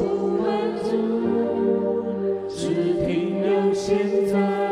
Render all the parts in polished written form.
满足，只停留现在。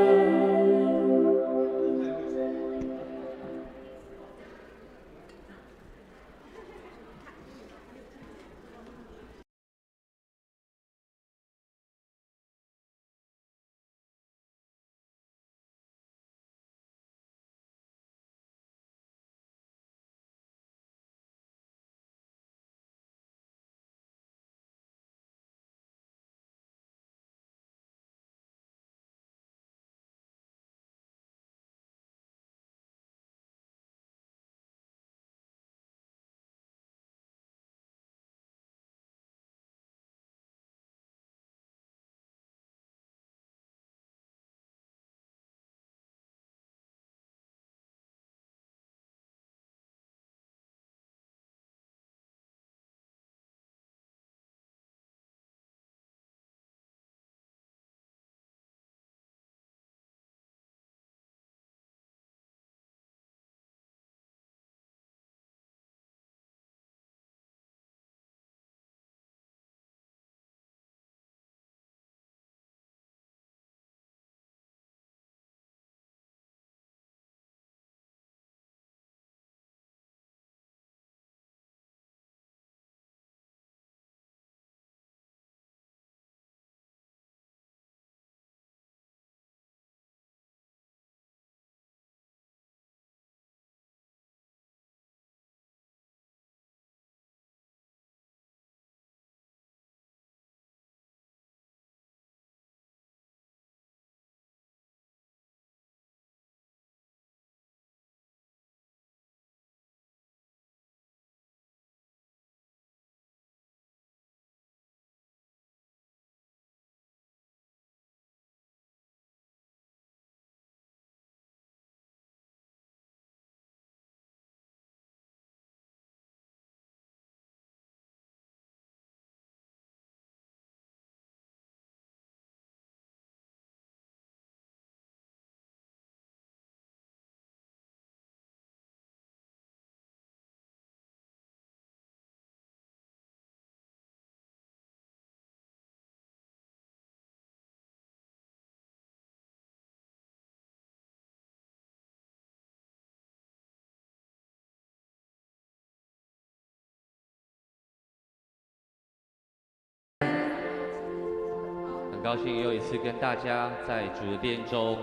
很高兴又一次跟大家在主的殿中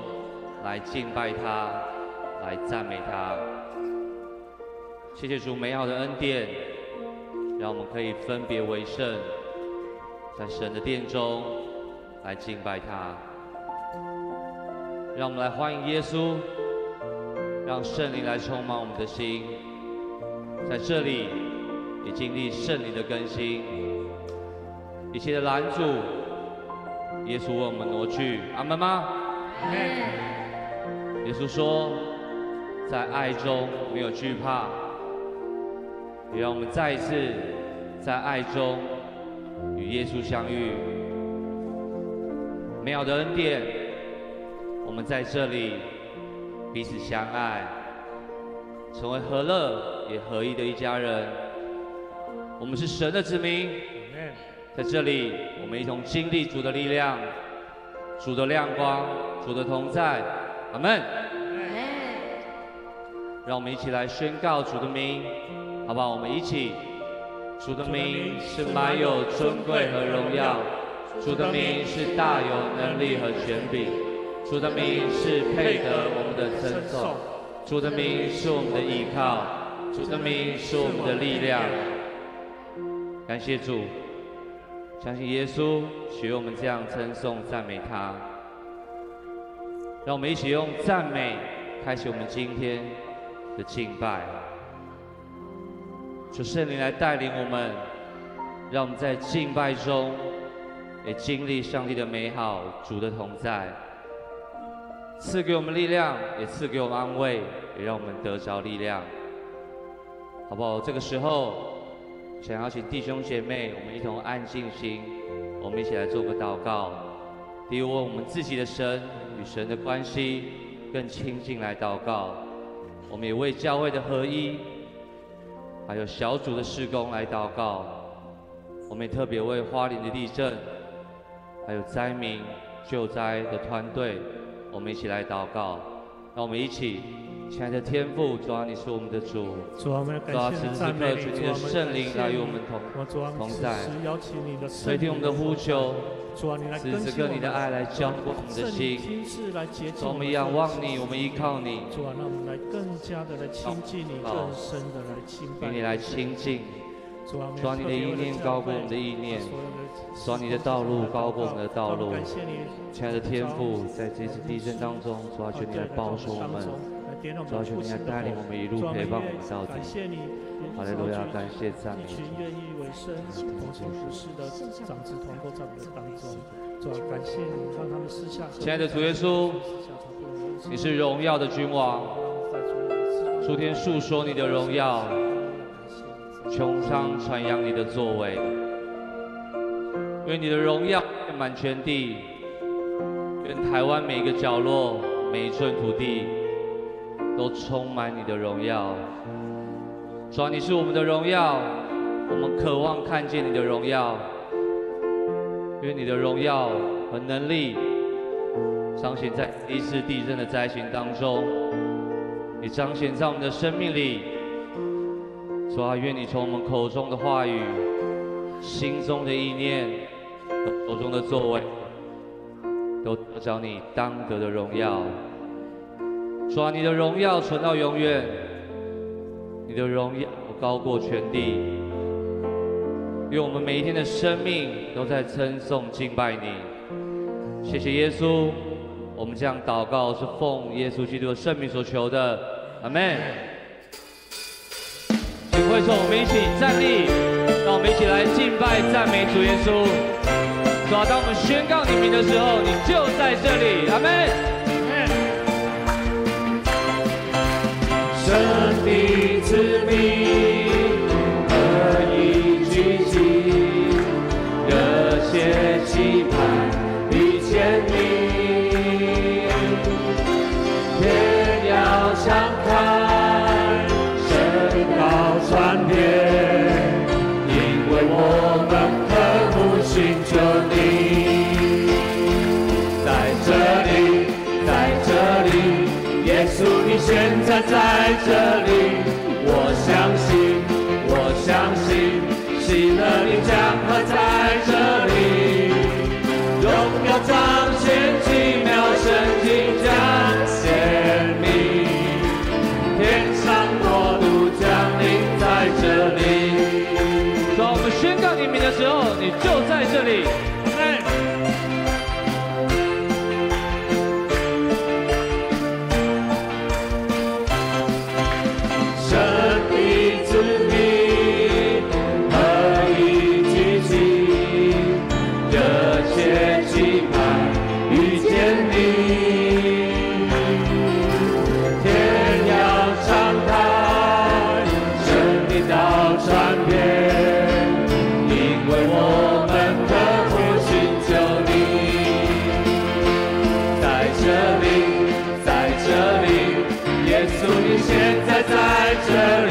来敬拜他，来赞美他。谢谢主美好的恩典，让我们可以分别为圣，在神的殿中来敬拜他。让我们来欢迎耶稣，让圣灵来充满我们的心，在这里也经历圣灵的更新，一切的拦阻，耶稣为我们挪去。阿们吗？耶稣说，在爱中没有惧怕，也让我们再一次在爱中与耶稣相遇。美好的恩典，我们在这里彼此相爱，成为和乐也合一的一家人。我们是神的子民，在这里我们一同经历主的力量，主的亮光，主的同在。阿们。让我们一起来宣告主的名，好不好？我们一起，主的名是满有尊贵和荣耀，主的名是大有能力和权柄，主的名是配得我们的称颂，主的名是我们的依靠，主的名是我们的力量。感谢主，相信耶稣许我们这样称颂赞美他。让我们一起用赞美开启我们今天的敬拜，求圣灵来带领我们，让我们在敬拜中也经历上帝的美好，主的同在，赐给我们力量，也赐给我们安慰，也让我们得着力量，好不好？这个时候，想邀请弟兄姐妹，我们一同安静心，我们一起来做个祷告。第一，为我们自己的神与神的关系更亲近来祷告。我们也为教会的合一，还有小组的事工来祷告。我们也特别为花莲的地震，还有灾民救灾的团队，我们一起来祷告。让我们一起，亲爱的天父，主啊，你是我们的主，主啊，我们主啊，此时此刻，主你的圣灵来与我们同在，垂听我们的呼求。主啊，你来此时此刻，你的爱来浇灌我们的心。主，我们仰望你，我们依靠你。主啊，让我们来更加的来亲近你，更深的来敬拜你，来亲近。主啊，你的意念高过我们的意念，主啊，你的道路高过我们的道路。亲爱的天父，在这次地震当中，主啊，求你来保守我们，主啊，求你来带领我们一路陪伴我们到底。哈利路亚，感谢赞美。一群愿意为生同心服侍的长子团购在我们的当中，主啊，感谢你让他们私下。亲爱的主耶稣，你是荣耀的君王，诸天述说你的荣耀。穹苍传扬你的作为，愿你的荣耀遍满全地，愿台湾每一个角落、每一寸土地都充满你的荣耀。主啊，你是我们的荣耀，我们渴望看见你的荣耀。愿你的荣耀和能力彰显在第一次地震的灾情当中，也彰显在我们的生命里。主啊，愿你从我们口中的话语、心中的意念和手中的作为，都得着你当得的荣耀。主啊，你的荣耀存到永远，你的荣耀高过全地。愿我们每一天的生命都在称颂敬拜你。谢谢耶稣，我们这样祷告是奉耶稣基督的圣名所求的，阿们。请会众我们一起站立，让我们一起来敬拜赞美主耶稣。主啊，当我们宣告你名的时候，你就在这里，阿们。神的子民何以聚集，热切期盼遇见你，天要敞开，神道传遍，因为我们渴慕寻求你。在这里，在这里，耶稣你现在在这里，我相信，我相信，喜乐的江河在这里，荣耀彰显奇妙神迹将显明，天上国度降临在这里。当我们宣告你名的时候，你就在这里。神的子民何以聚集，热切期盼遇见你，天要敞开，神的道传遍，因为我们渴慕寻求你。在这里，在这里，耶稣你现在在这里，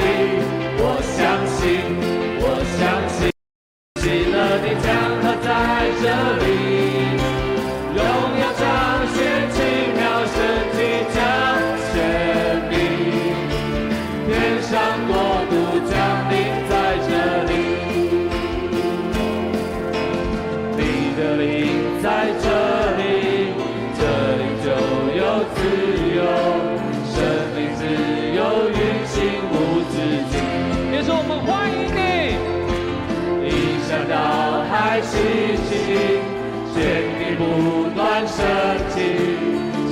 我相信，我相信，喜乐的江河在这里，荣耀彰显奇妙神迹将显明，天上国度降临在这里，你的灵在这里，这里就有自由，生命自由运行无止境。耶稣，我们欢迎你。影响到海息息，显你不断升起，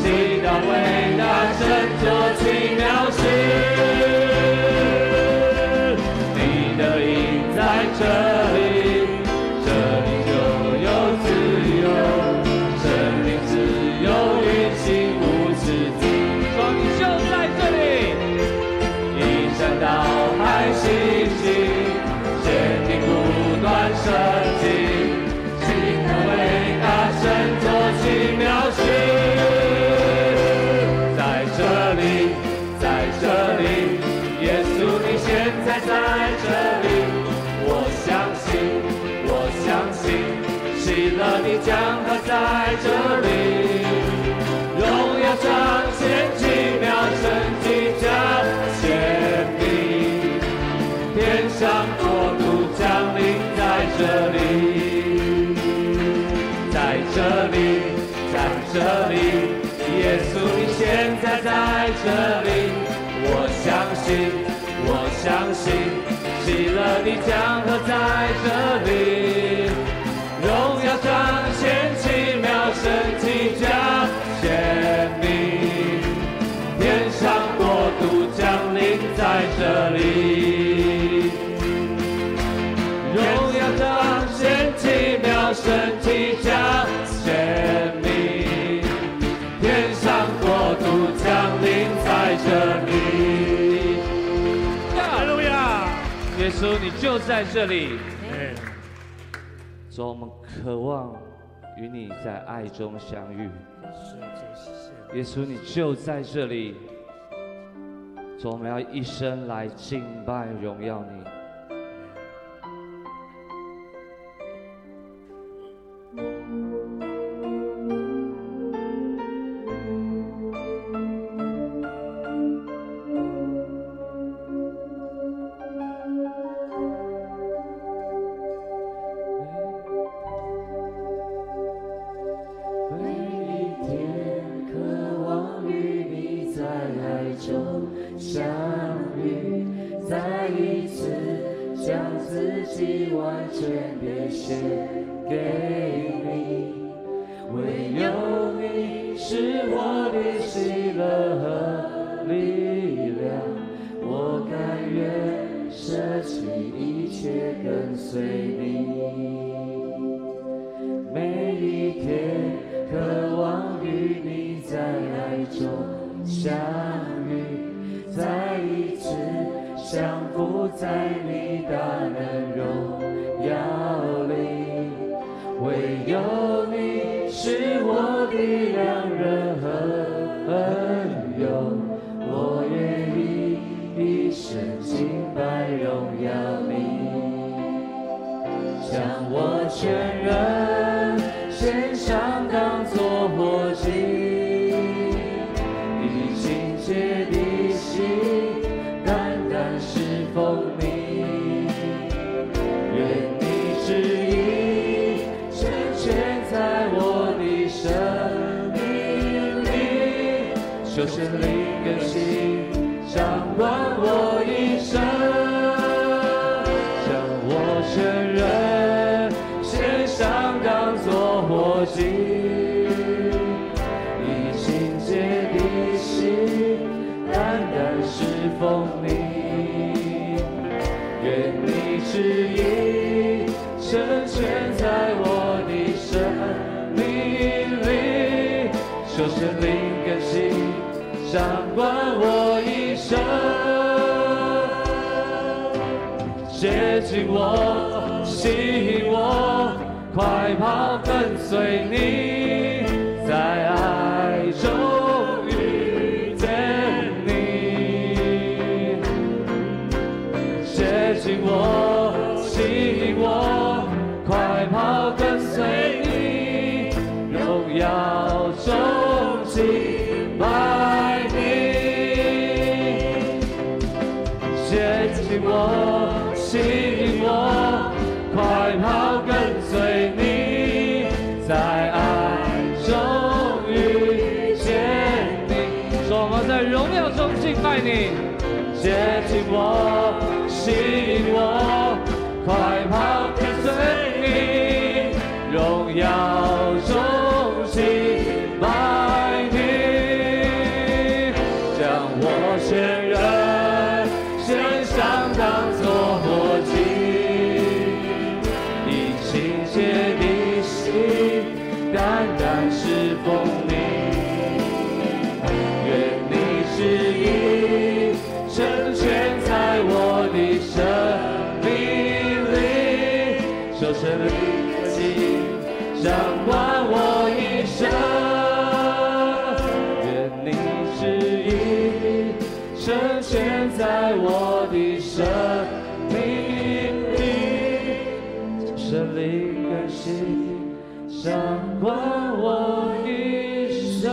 祈祷伟大神作奇妙事。你的灵在这里，这里就有自由，生命自由运行无止境。主，你就在这里。影响到海息息，显你不断升起，祈祷伟大神作奇妙事。了你将它在这里，荣耀彰显奇妙神迹彰显你，天上国度降临在这里，在这里，在这里，耶稣你现在在这里，我相信，我相信，喜乐你将和在这里，荣耀彰显奇妙神迹彰显你，天上国度降临在这里，荣耀彰显奇妙神迹彰显你，天上国度降临在这里。哈利路亚！耶稣，你就在这里。哎，主，我们渴望与你在爱中相遇。是主谢谢。耶稣，你就在这里。主，我们要一生来敬拜荣耀你。接近我，吸引我，快跑跟随你，在爱中遇见你。接近我，吸引我，快跑跟随你，荣耀中敬拜你。接近我。吸引我，快跑跟随你，在爱中遇见你。说我们在荣耀中敬拜你，接近我，吸引我，快跑跟随你，荣耀中敬拜你，将我献人献上当作。单单侍奉你，愿你旨意成全在我的生命里，求神的心掌管我一生，愿你旨意成全在我的生命里，神灵更新。掌管我一生。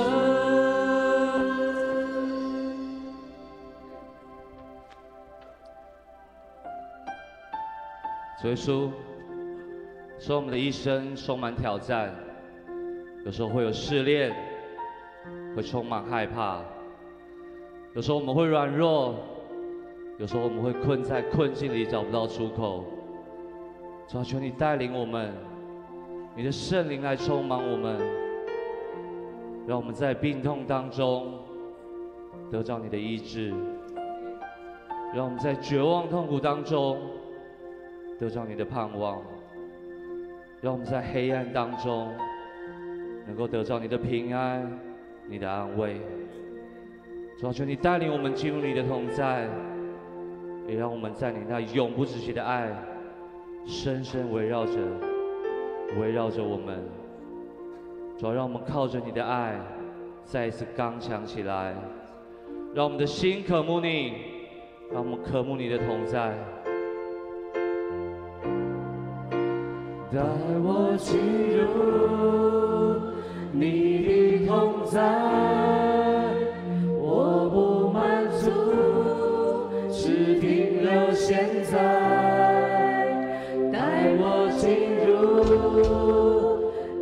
主耶稣，说我们的一生充满挑战，有时候会有试炼，会充满害怕，有时候我们会软弱，有时候我们会困在困境里找不到出口。主啊，求你带领我们，你的圣灵来充满我们，让我们在病痛当中得到你的医治，让我们在绝望痛苦当中得到你的盼望，让我们在黑暗当中能够得到你的平安、你的安慰。主啊，求你带领我们进入你的同在，也让我们在你那永不止息的爱深深围绕着我们。主啊，让我们靠着你的爱再一次刚强起来，让我们的心渴慕你，让我们渴慕你的同在。带我进入你的同在，我不满足，只停留现在。带我进入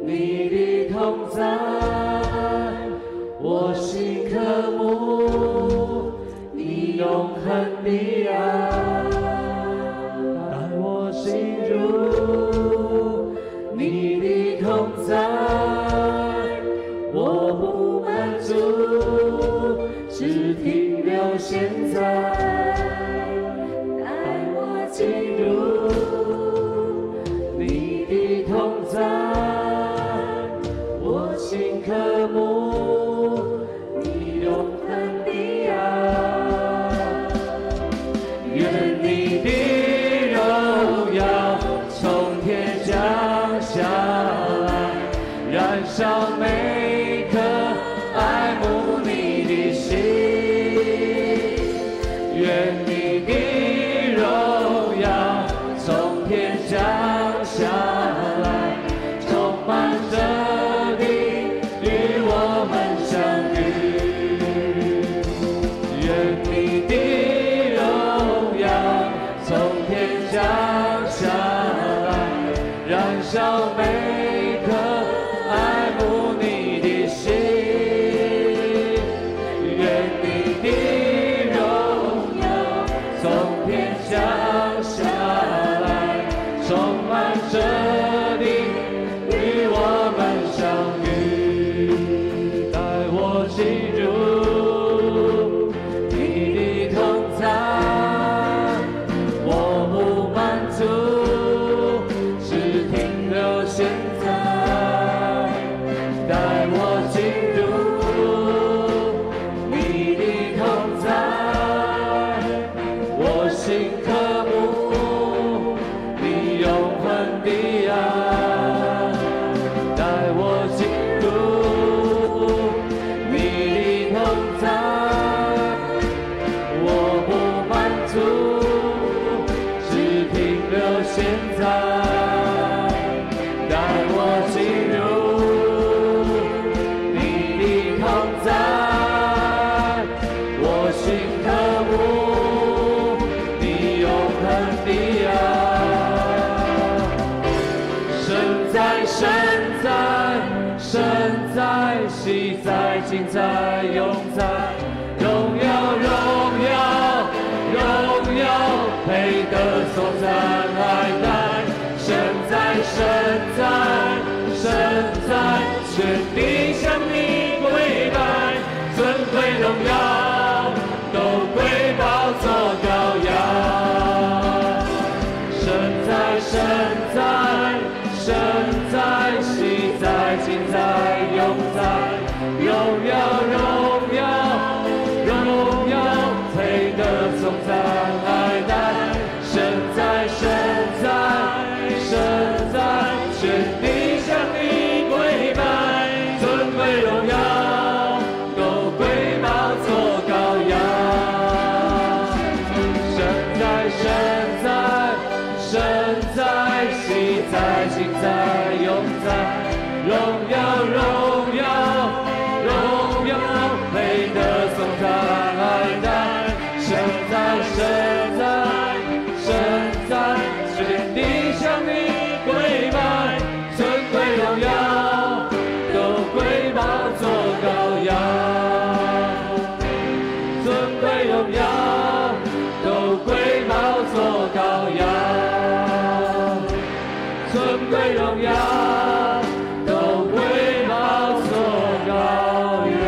你的同在，我心渴慕你永恒的爱。带我进入你的同在，我不满足，只停留现在。带我进入你的同在，我心渴慕你永恒的爱。愿你的荣耀从天降下来，燃烧每颗爱慕你的心。愿你的荣耀从天降下来，充满着你与我们相遇。愿你的荣耀从天降下来，燃烧每颗爱慕你的心。愿你的荣耀从天降下来，充满着你与我们相遇。带我进入你的同在，我不满足，只停留现在。带我进入你的同在，我心渴慕你永恒的爱。带我进入你的同在，我不满足，只停留现在。带我进入你的同在，我心渴慕你永恒的爱。神在，神在，神在，喜在，今在，永在。荣耀，荣耀，荣耀，配得颂赞爱戴。神在，神在，神在，全地向你跪拜，尊贵荣耀都归宝座羔羊。神在，神在，神在，喜在，今在，永在。荣耀，荣耀，荣耀，配得颂赞爱戴。神在，神在，神在，全地向你跪拜，尊贵荣耀都归宝座羔羊。神在，神在，神在，喜在，今在，永在。荣耀荣耀荣耀，配得颂赞，神在神在神在，全地向你跪拜，尊贵荣耀都归宝座羔羊，尊贵荣耀都归宝座羔羊，尊贵荣耀都归宝座羔羊。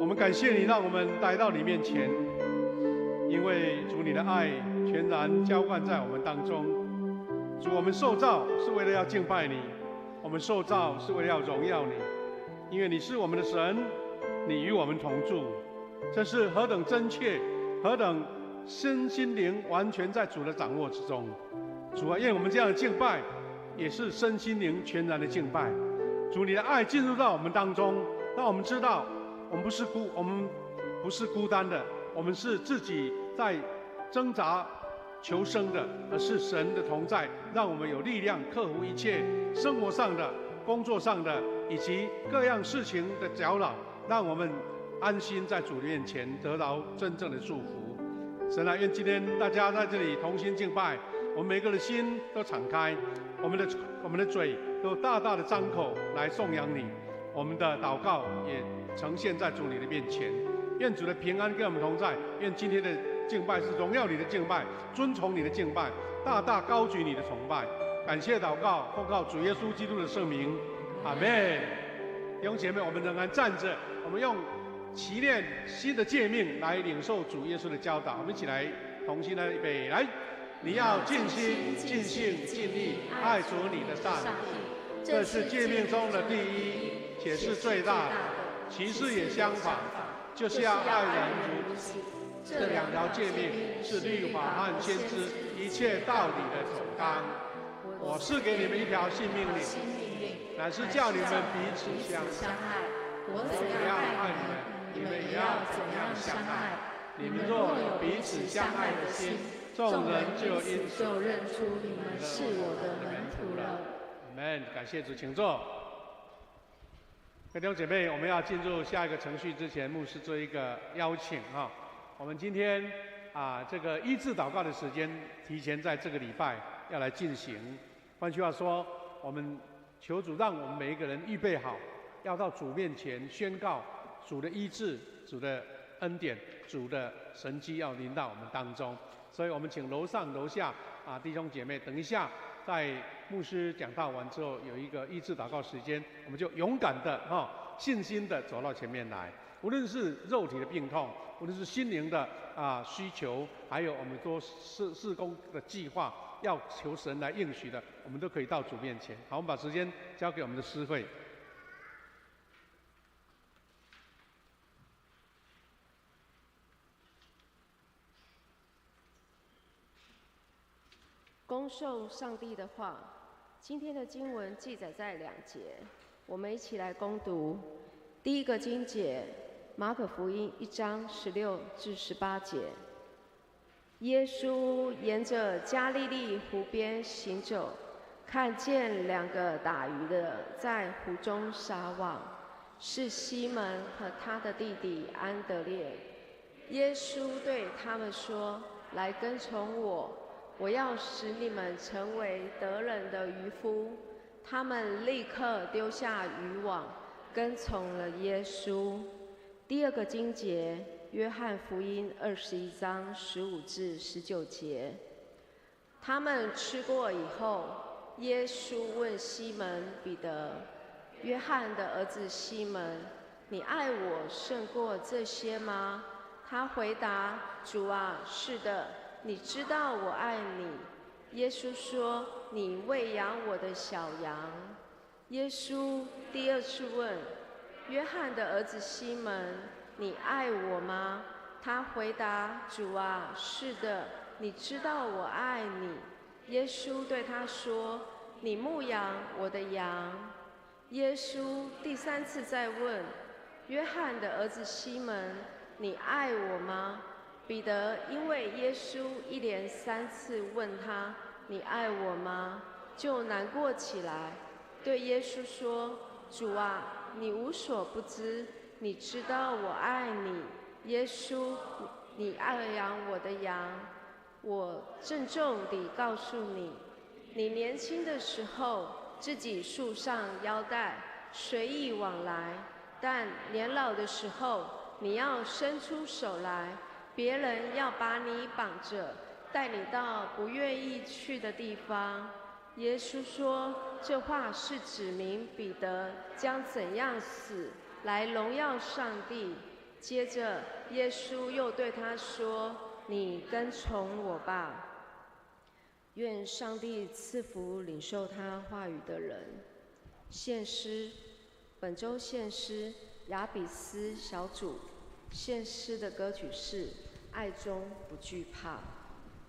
我们感谢你，让我们来到你面前，因为主你的爱全然浇灌在我们当中。主，我们受造是为了要敬拜你，我们受造是为了要荣耀你，因为你是我们的神，你与我们同住。这是何等真切，何等身心灵完全在主的掌握之中。主啊，愿我们这样的敬拜，也是身心灵全然的敬拜。主，你的爱进入到我们当中，让我们知道我们不是孤单的，我们是自己在挣扎求生的，而是神的同在，让我们有力量克服一切生活上的、工作上的以及各样事情的搅扰，让我们安心在主的面前得到真正的祝福。神啊，愿今天大家在这里同心敬拜，我们每个人的心都敞开，我们的嘴都大大的张口来颂扬你，我们的祷告也呈现在主你的面前。愿主的平安跟我们同在，愿今天的敬拜是荣耀你的敬拜，尊崇你的敬拜，大大高举你的崇拜。感谢祷告，奉靠主耶稣基督的圣名，阿们。弟兄姐妹，我们仍然站着，我们用祈念新的诫命来领受主耶稣的教导。我们一起来同心的预备，来，你要尽心、尽性、尽力爱主你的上帝，这是诫命中的第一，且是最大的。其次也相仿，就是要爱人如己。这两条诫命是律法和先知一切道理的总纲。我是给你们一条新命令，乃是叫你们彼此相爱。我怎样爱你们，你们也要怎样相爱。你们若有彼此相爱的心，众人就因此认出你们是我的门徒了。阿们。感谢主，请坐。各位弟兄姐妹，我们要进入下一个程序之前，牧师做一个邀请哈。我们今天这个医治祷告的时间提前在这个礼拜要来进行。换句话说，我们求主让我们每一个人预备好，要到主面前宣告主的医治、主的恩典、主的神迹要临到我们当中。所以我们请楼上楼下弟兄姐妹，等一下在牧师讲道完之后有一个医治祷告时间，我们就勇敢的信心的走到前面来。无论是肉体的病痛，无论是心灵的需求，还有我们做事工的计划，要求神来应许的，我们都可以到主面前。好，我们把时间交给我们的诗会。恭受上帝的话，今天的经文记载在2节，我们一起来攻读。第一个经节，马可福音1章16至18节。耶稣沿着加利利湖边行走，看见2个打鱼的在湖中撒网，是西门和他的弟弟安德烈。耶稣对他们说：“来跟从我，我要使你们成为得人的渔夫。”他们立刻丢下渔网，跟从了耶稣。第二个经节，约翰福音21章15至19节。他们吃过以后，耶稣问西门彼得，约翰的儿子西门，你爱我胜过这些吗？他回答：主啊，是的，你知道我爱你。耶稣说：你喂养我的小羊。耶稣第二次问约翰的儿子西门：你爱我吗？他回答：主啊，是的，你知道我爱你。耶稣对他说：你牧养我的羊。耶稣第3次再问约翰的儿子西门，你爱我吗？彼得因为耶稣一连3次问他，你爱我吗？就难过起来，对耶稣说，主啊，你无所不知，你知道我爱你。耶稣，你爱养我的羊。我郑重地告诉你，你年轻的时候自己束上腰带，随意往来，但年老的时候，你要伸出手来，别人要把你绑着，带你到不愿意去的地方。耶稣说这话是指明彼得将怎样死来荣耀上帝。接着耶稣又对他说，你跟从我吧。愿上帝赐福领受他话语的人。献诗，本周献诗雅比斯小组献诗的歌曲是《爱中不惧怕》。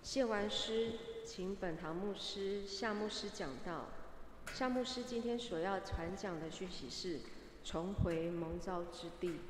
献完诗，请本堂牧师夏牧师讲道。夏牧师今天所要传讲的讯息是重回蒙召之地。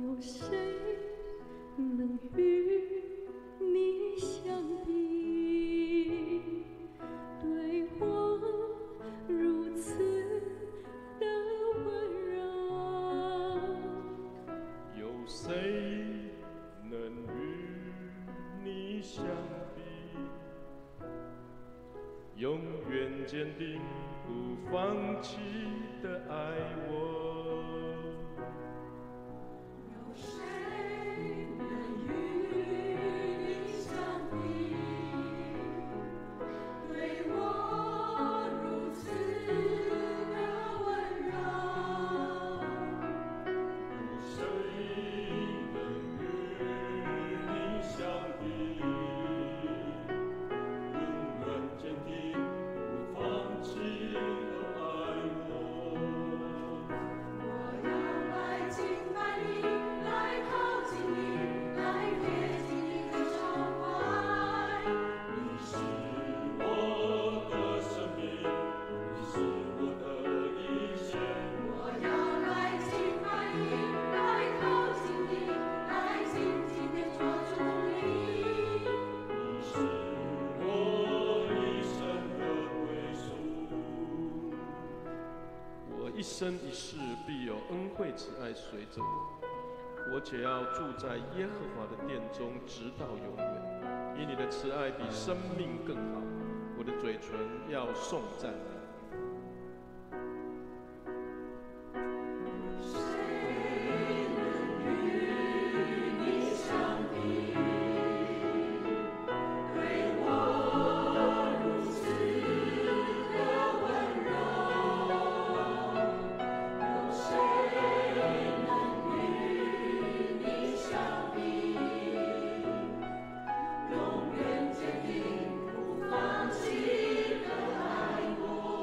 有谁能与你相比？对我如此的温柔。有谁能与你相比？永远坚定不放弃的爱我。一生一世必有恩惠慈爱随着我，我且要住在耶和华的殿中，直到永远。因你的慈爱比生命更好，我的嘴唇要颂赞你。永远坚定不放弃的爱我。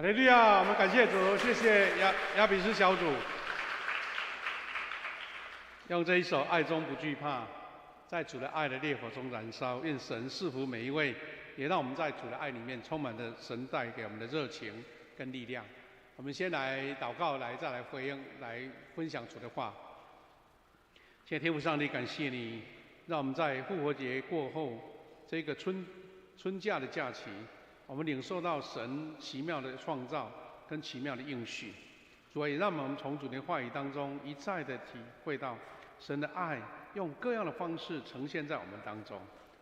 哈利路亚！我们感谢主，谢谢亚比斯小组，用这一首《爱中不惧怕》，在主的爱的烈火中燃烧。愿神赐福每一位，也让我们在主的爱里面充满着神带给我们的热情跟力量。我们先来祷告，再来回应，来分享主的话。谢天父上帝，感谢你，让我们在复活节过后这个春假的假期，我们领受到神奇妙的创造跟奇妙的应许。主啊，也让我们从主的话语当中一再的体会到神的爱，用各样的方式呈现在我们当中。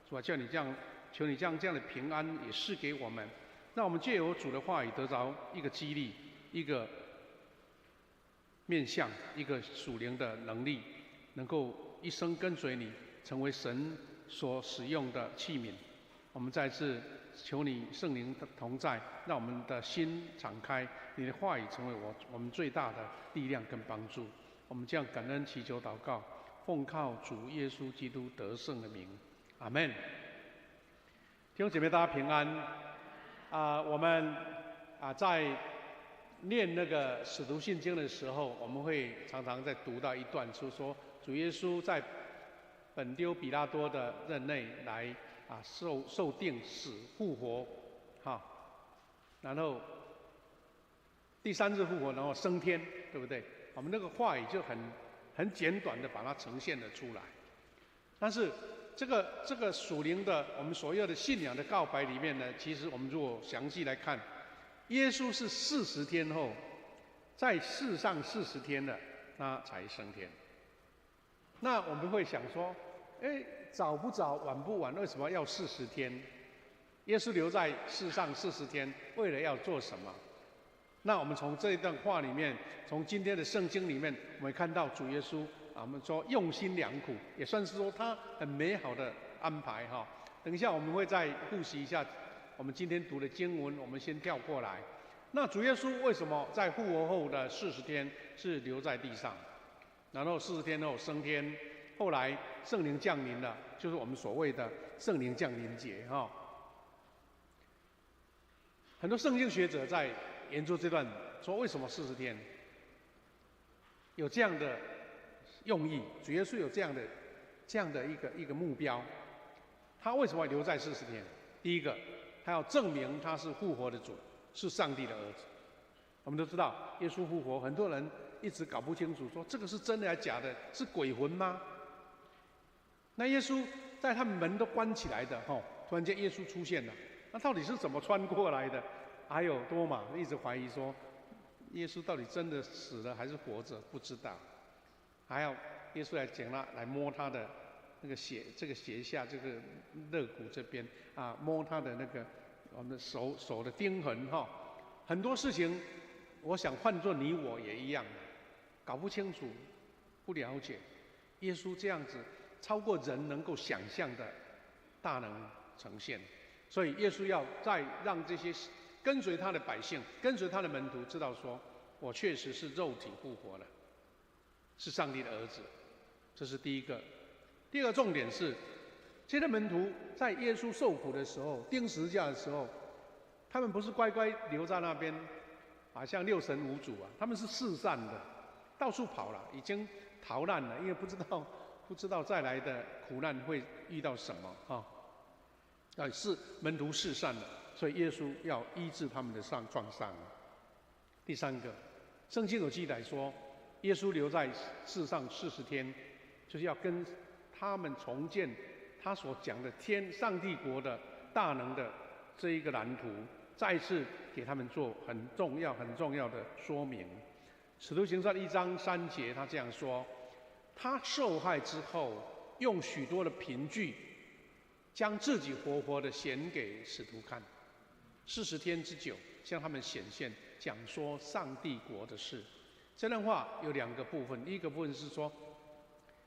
主啊，求你这样的平安也赐给我们，让我们借由主的话语得着一个激励，一个面向，一个属灵的能力，能够一生跟随你，成为神所使用的器皿。我们再次求你圣灵的同在，让我们的心敞开，你的话语成为我们最大的力量跟帮助。我们这样感恩祈求祷告，奉靠主耶稣基督得胜的名，阿们。弟兄姐妹，大家平安。我们在念那个使徒信经的时候，我们会常常在读到一段，就是说主耶稣在本丢比拉多的任内来受定、死、复活，然后第3日复活，然后升天，对不对？我们那个话语就很简短的把它呈现了出来。但是这个属灵的我们所有的信仰的告白里面呢，其实我们如果详细来看，耶稣是40天后，在世上40天了，他才升天。那我们会想说，早不早，晚不晚，为什么要40天？耶稣留在世上40天，为了要做什么？那我们从这一段话里面，从今天的圣经里面，我们看到主耶稣我们说用心良苦，也算是说他很美好的安排哈。等一下我们会再复习一下我们今天读的经文，我们先跳过来。那主耶稣为什么在复活后的40天是留在地上，然后40天后升天？后来圣灵降临了，就是我们所谓的圣灵降临节哈。很多圣经学者在研究这段，说为什么40天有这样的用意？主耶稣有这样的一个目标，他为什么留在40天？第一个，他要证明他是复活的主，是上帝的儿子。我们都知道，耶稣复活，很多人一直搞不清楚，说这个是真的还是假的？是鬼魂吗？那耶稣在他们门都关起来的，突然间耶稣出现了，那到底是怎么穿过来的？还有多马一直怀疑说，耶稣到底真的死了还是活着？不知道。还要耶稣来摸他的那个这个鞋下这个肋骨这边摸他的那个我们的手的钉痕很多事情，我想换作你我也一样，搞不清楚，不了解。耶稣这样子超过人能够想象的大能呈现，所以耶稣要再让这些跟随他的百姓、跟随他的门徒知道说，我确实是肉体复活了，是上帝的儿子。这是第一个。第二个重点是，这些门徒在耶稣受苦的时候、钉十字架的时候，他们不是乖乖留在那边像六神无主他们是四散的，到处跑了，已经逃难了，因为不知道再来的苦难会遇到什么是门徒四散了，所以耶稣要医治他们的创伤。第三个，圣经有记载说，耶稣留在世上40天，就是要跟他们重建他所讲的上帝国的大能的这一个蓝图，再一次给他们做很重要的说明。使徒行传1章3节，他这样说：他受害之后，用许多的凭据，将自己活活的显给使徒看，40天之久，向他们显现，讲说上帝国的事。这段话有2个部分，第一个部分是说，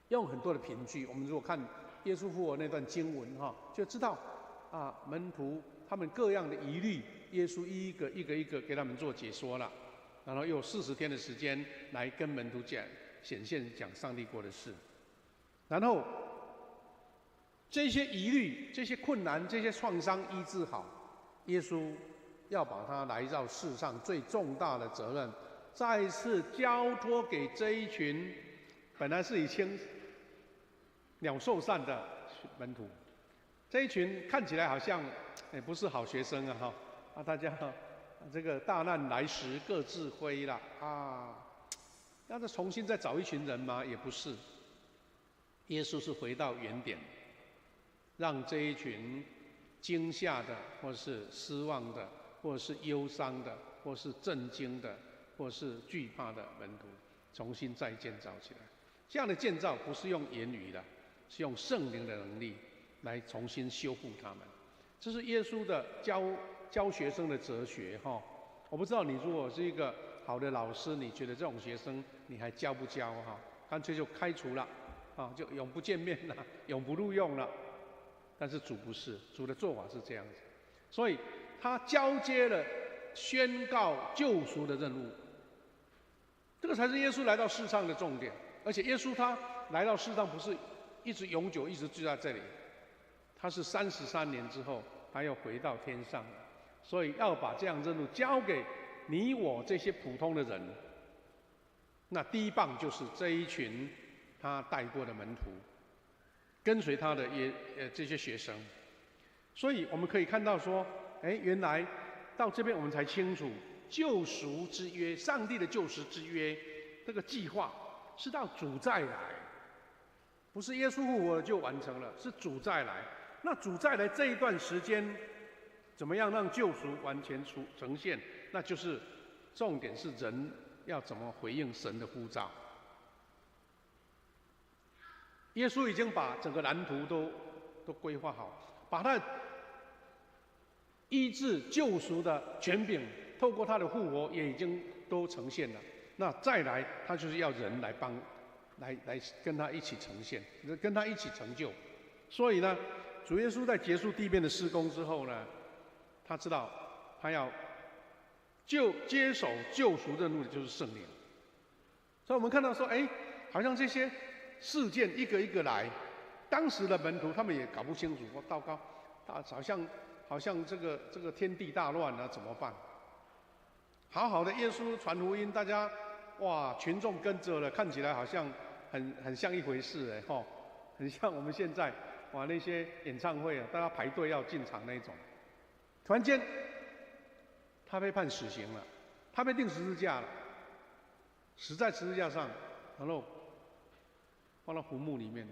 用很多的凭据。我们如果看耶稣复活那段经文就知道门徒他们各样的疑虑，耶稣一个给他们做解说了，然后用40天的时间来跟门徒显现讲上帝国的事。然后这些疑虑、这些困难、这些创伤医治好，耶稣要把他来到世上最重大的责任，再次交托给这一群本来是已经鸟兽散的门徒。这一群看起来好像也不是好学生啊，哈啊，大家这个大难来时各自挥了啊，要再重新再找一群人吗？也不是。耶稣是回到原点，让这一群惊吓的，或是失望的，或是忧伤的，或是震惊的，或是惧怕的门徒，重新再建造起来。这样的建造不是用言语的，是用圣灵的能力来重新修复他们。这是耶稣的教学生的哲学哈。我不知道你如果是一个好的老师，你觉得这种学生你还教不教哈？干脆就开除了啊，就永不见面了，永不录用了。但是主不是，主的做法是这样子，所以他交接了宣告救赎的任务。这个才是耶稣来到世上的重点。而且耶稣他来到世上不是一直永久一直住在这里，他是33年之后他要回到天上，所以要把这样任务交给你我这些普通的人。那第一棒就是这一群他带过的门徒，跟随他的这些学生。所以我们可以看到说，原来到这边我们才清楚，救赎之约，上帝的救赎之约，这个计划是到主再来，不是耶稣复活了就完成了，是主再来。那主再来这一段时间，怎么样让救赎完全呈现？那就是重点是人要怎么回应神的呼召。耶稣已经把整个蓝图都规划好，把他医治救赎的权柄，透过他的复活也已经都呈现了。那再来，他就是要人来来跟他一起呈现，跟他一起成就。所以呢，主耶稣在结束地面的事工之后呢，他知道他要接手救赎任务的就是圣灵。所以我们看到说，好像这些事件一个一个来，当时的门徒他们也搞不清楚，祷告，好像这个天地大乱啊，怎么办？好好的耶稣传福音，大家哇群众跟着了，看起来好像很像一回事很像我们现在哇那些演唱会啊，大家排队要进场那种。突然间，他被判死刑了，他被钉十字架了，死在十字架上，然后放到坟墓里面，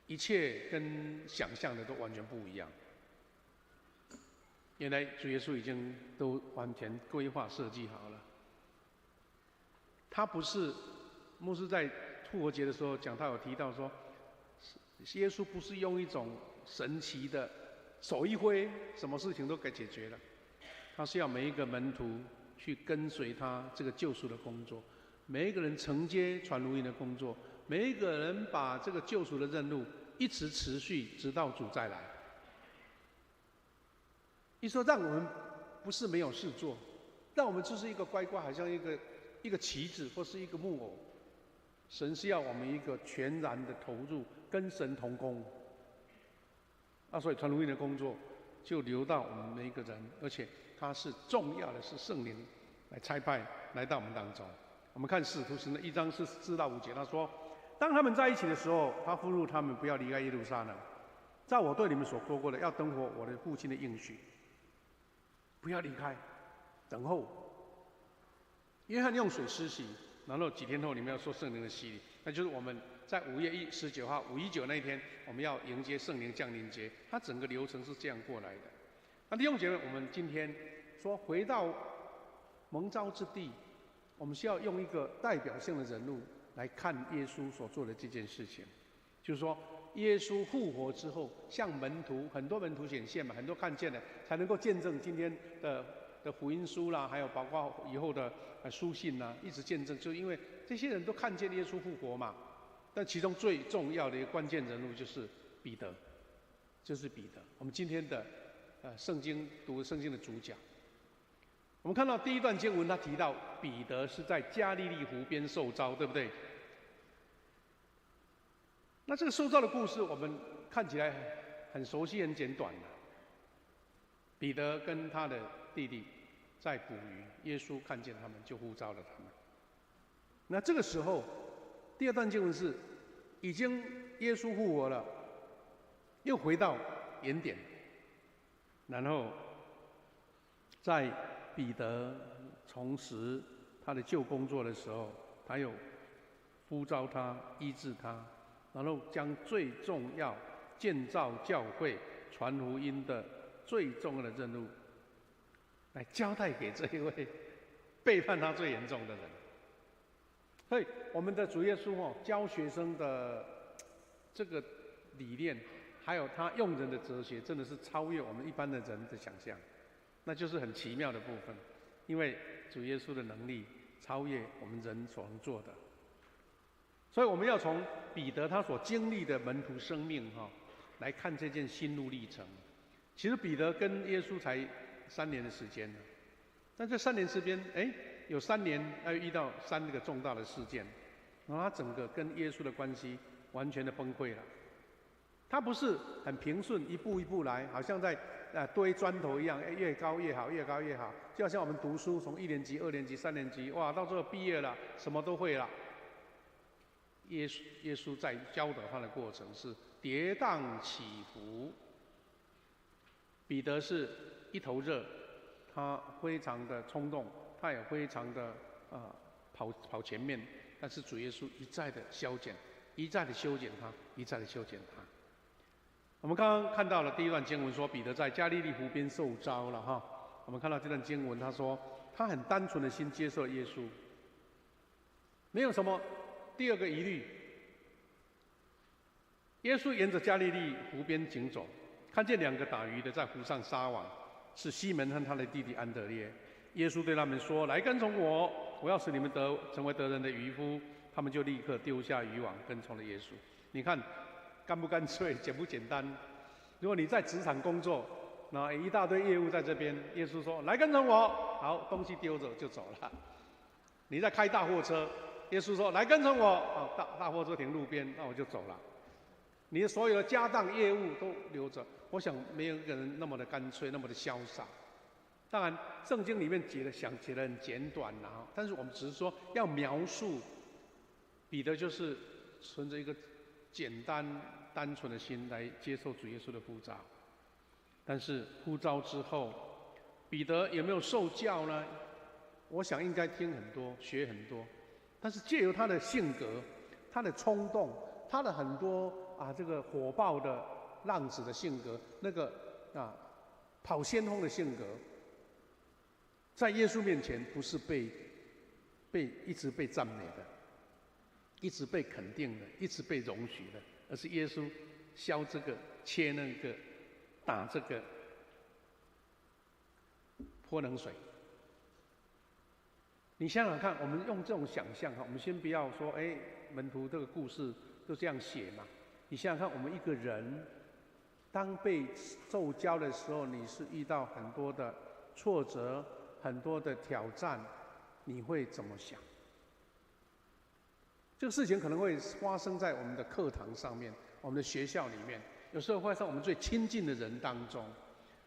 一切跟想象的都完全不一样。原来主耶稣已经都完全规划设计好了。他不是牧师在复活节的时候讲，他有提到说，耶稣不是用一种神奇的手一挥，什么事情都给解决了。他是要每一个门徒去跟随他这个救赎的工作，每一个人承接传福音的工作，每一个人把这个救赎的任务一直持续，直到主再来。一说让我们不是没有事做，让我们就是一个乖乖，好像一个棋子或是一个木偶。神是要我们一个全然的投入，跟神同工。所以传福音的工作就留到我们每一个人，而且它是重要的，是圣灵来差派来到我们当中。我们看使徒行的1章4到5节，他说：当他们在一起的时候，他吩咐他们不要离开耶路撒冷，照我对你们所说过的，要等候我的父亲的应许。不要离开，等候。约翰用水施洗，然后几天后你们要受圣灵的洗礼，那就是我们在5月19号519那一天，我们要迎接圣灵降临节。它整个流程是这样过来的。那弟兄姐妹，我们今天说回到蒙召之地，我们需要用一个代表性的人物来看耶稣所做的这件事情，就是说，耶稣复活之后，向很多门徒显现嘛，很多看见了，才能够见证今天的福音书啦，还有包括以后的书信啦，一直见证，就因为这些人都看见耶稣复活嘛。但其中最重要的一个关键人物就是彼得，我们今天的读圣经的主角。我们看到第一段经文，他提到彼得是在加利利湖边受召，对不对？那这个受召的故事，我们看起来很熟悉、很简短的。彼得跟他的弟弟在捕鱼，耶稣看见他们就呼召了他们。那这个时候，第二段经文是已经耶稣复活了，又回到原点，然后在彼得重拾他的旧工作的时候，他又呼召他、医治他，然后将最重要建造教会、传福音的最重要的任务，来交代给这一位背叛他最严重的人。所以，我们的主耶稣教学生的这个理念，还有他用人的哲学，真的是超越我们一般的人的想象，那就是很奇妙的部分。因为主耶稣的能力超越我们人所能做的，所以我们要从彼得他所经历的门徒生命来看这件心路历程。其实彼得跟耶稣才3年的时间，但这3年之间，有3年要遇到3个重大的事件，然后他整个跟耶稣的关系完全的崩溃了。他不是很平顺，一步一步来，好像在堆砖头一样，越高越好，越高越好。就好像我们读书，从1年级、2年级、3年级，哇，到最后毕业了，什么都会了。耶稣在教导他的过程是跌宕起伏。彼得是一头热，他非常的冲动，他也非常的跑前面，但是主耶稣一再的消减，一再的修剪他，一再的修剪他。我们刚刚看到了第一段经文说，彼得在加利利湖边受招了哈。我们看到这段经文，他说他很单纯的心接受耶稣，没有什么第二个疑虑。耶稣沿着加利利湖边行走，看见2个打鱼的在湖上撒网，是西门和他的弟弟安德烈。耶稣对他们说：“来跟从我，我要使你们成为得人的渔夫。”他们就立刻丢下渔网，跟从了耶稣。你看，干不干脆，简不简单？如果你在职场工作，那一大堆业务在这边，耶稣说：“来跟从我。”好，东西丢着就走了。你在开大货车，耶稣说：“来跟从我。”好，大货车停路边，那我就走了。你的所有的家当业务都留着。我想没有一个人那么的干脆，那么的潇洒。当然，圣经里面写得很简短啦，但是我们只是说要描述彼得就是存着一个简单单纯的心来接受主耶稣的呼召。但是呼召之后，彼得有没有受教呢？我想应该听很多，学很多。但是借由他的性格、他的冲动、他的很多这个火爆的浪子的性格，那个跑先锋的性格，在耶稣面前不是一直被赞美的，一直被肯定的，一直被容许的，而是耶稣削这个切那个，打这个，泼冷水。你想想看，我们用这种想象我们先不要说门徒这个故事就这样写嘛。你想想看，我们一个人当被受教的时候，你是遇到很多的挫折、很多的挑战，你会怎么想？这个事情可能会发生在我们的课堂上面，我们的学校里面，有时候会在我们最亲近的人当中。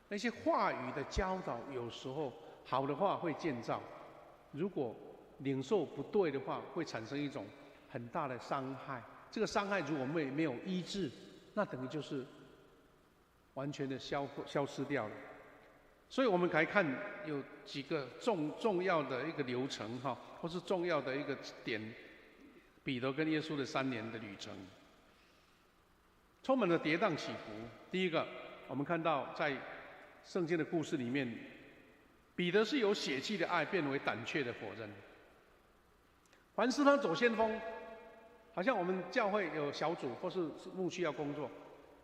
那些话语的教导，有时候好的话会建造，如果领受不对的话，会产生一种很大的伤害。这个伤害如果没有医治，那等于就是完全的消失掉了。所以我们来看有几个重要的一个流程或是重要的一个点，彼得跟耶稣的3年的旅程，充满了跌宕起伏。第一个，我们看到在圣经的故事里面，彼得是由血气的爱变为胆怯的火人。凡是他走先锋，好像我们教会有小组或是牧区要工作，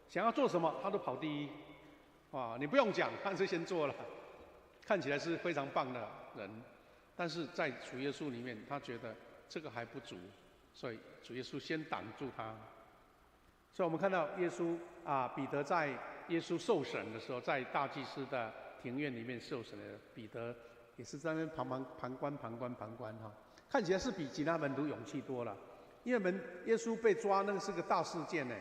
想要做什么他都跑第一。你不用讲，他是先做了，看起来是非常棒的人，但是在主耶稣里面，他觉得这个还不足，所以主耶稣先挡住他。所以我们看到耶稣彼得在耶稣受审的时候，在大祭司的庭院里面受审的彼得，也是在那边旁观看起来是比其他门徒勇气多了。因为耶稣被抓那个是个大事件呢，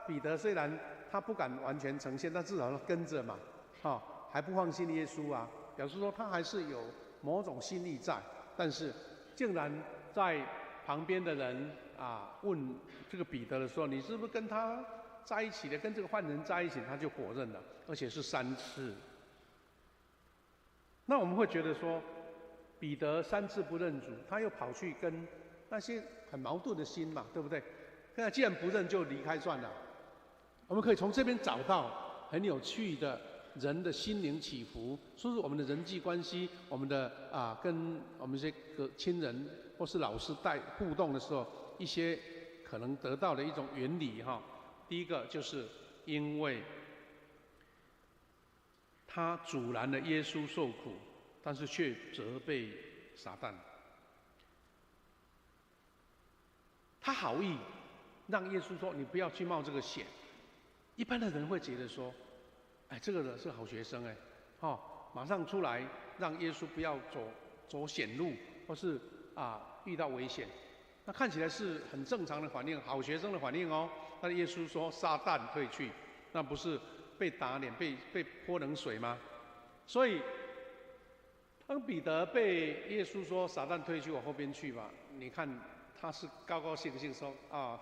彼得虽然他不敢完全呈现，但至少他跟着嘛，还不放心耶稣啊，表示说他还是有某种心意在，但是竟然在旁边的人问这个彼得的时候，你是不是跟他在一起的，跟这个犯人在一起？他就否认了，而且是3次。那我们会觉得说，彼得3次不认主，他又跑去跟那些很矛盾的心嘛，对不对？那既然不认，就离开算了。我们可以从这边找到很有趣的人的心灵起伏，说是我们的人际关系，我们的跟我们这些亲人或是老师互动的时候，一些可能得到的一种原理哈。第一个就是因为他阻拦了耶稣受苦，但是却责备撒旦。他好意让耶稣说：“你不要去冒这个险。”一般的人会觉得说：“哎，这个人是好学生哎，马上出来让耶稣不要走险路，或是遇到危险。”那看起来是很正常的反应，好学生的反应哦。但是耶稣说：“撒旦退去。”那不是被打脸、被泼冷水吗？所以，当彼得被耶稣说“撒旦退去，我后边去吧”，你看他是高高兴兴说：“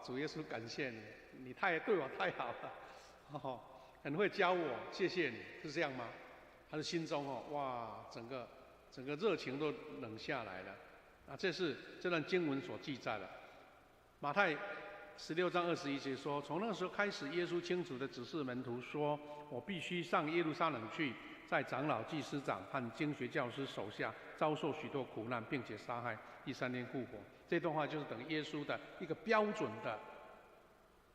主耶稣，感谢你，你对我太好了，很会教我，谢谢你。”是这样吗？他的心中哇，整个热情都冷下来了。这是这段经文所记载的。马太16章21节说：“从那时候开始，耶稣清楚地指示门徒说：我必须上耶路撒冷去，在长老、祭司长和经学教师手下遭受许多苦难，并且杀害，第3天复活。”这段话就是等于耶稣的一个标准的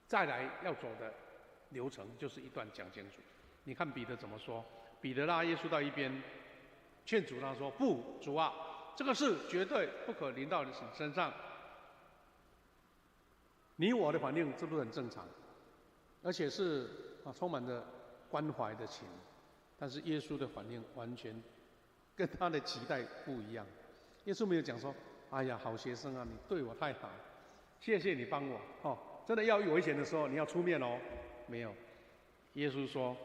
再来要走的流程，就是一段讲清楚。你看彼得怎么说？彼得拉耶稣到一边，劝阻他说：“不，主啊，这个事绝对不可临到你身上。”你我的反应是不是很正常？而且是充满着关怀的情，但是耶稣的反应完全跟他的期待不一样。耶稣没有讲说：“哎呀，好学生啊，你对我太好，谢谢你帮我真的要有危险的时候你要出面哦。”没有，耶稣说：“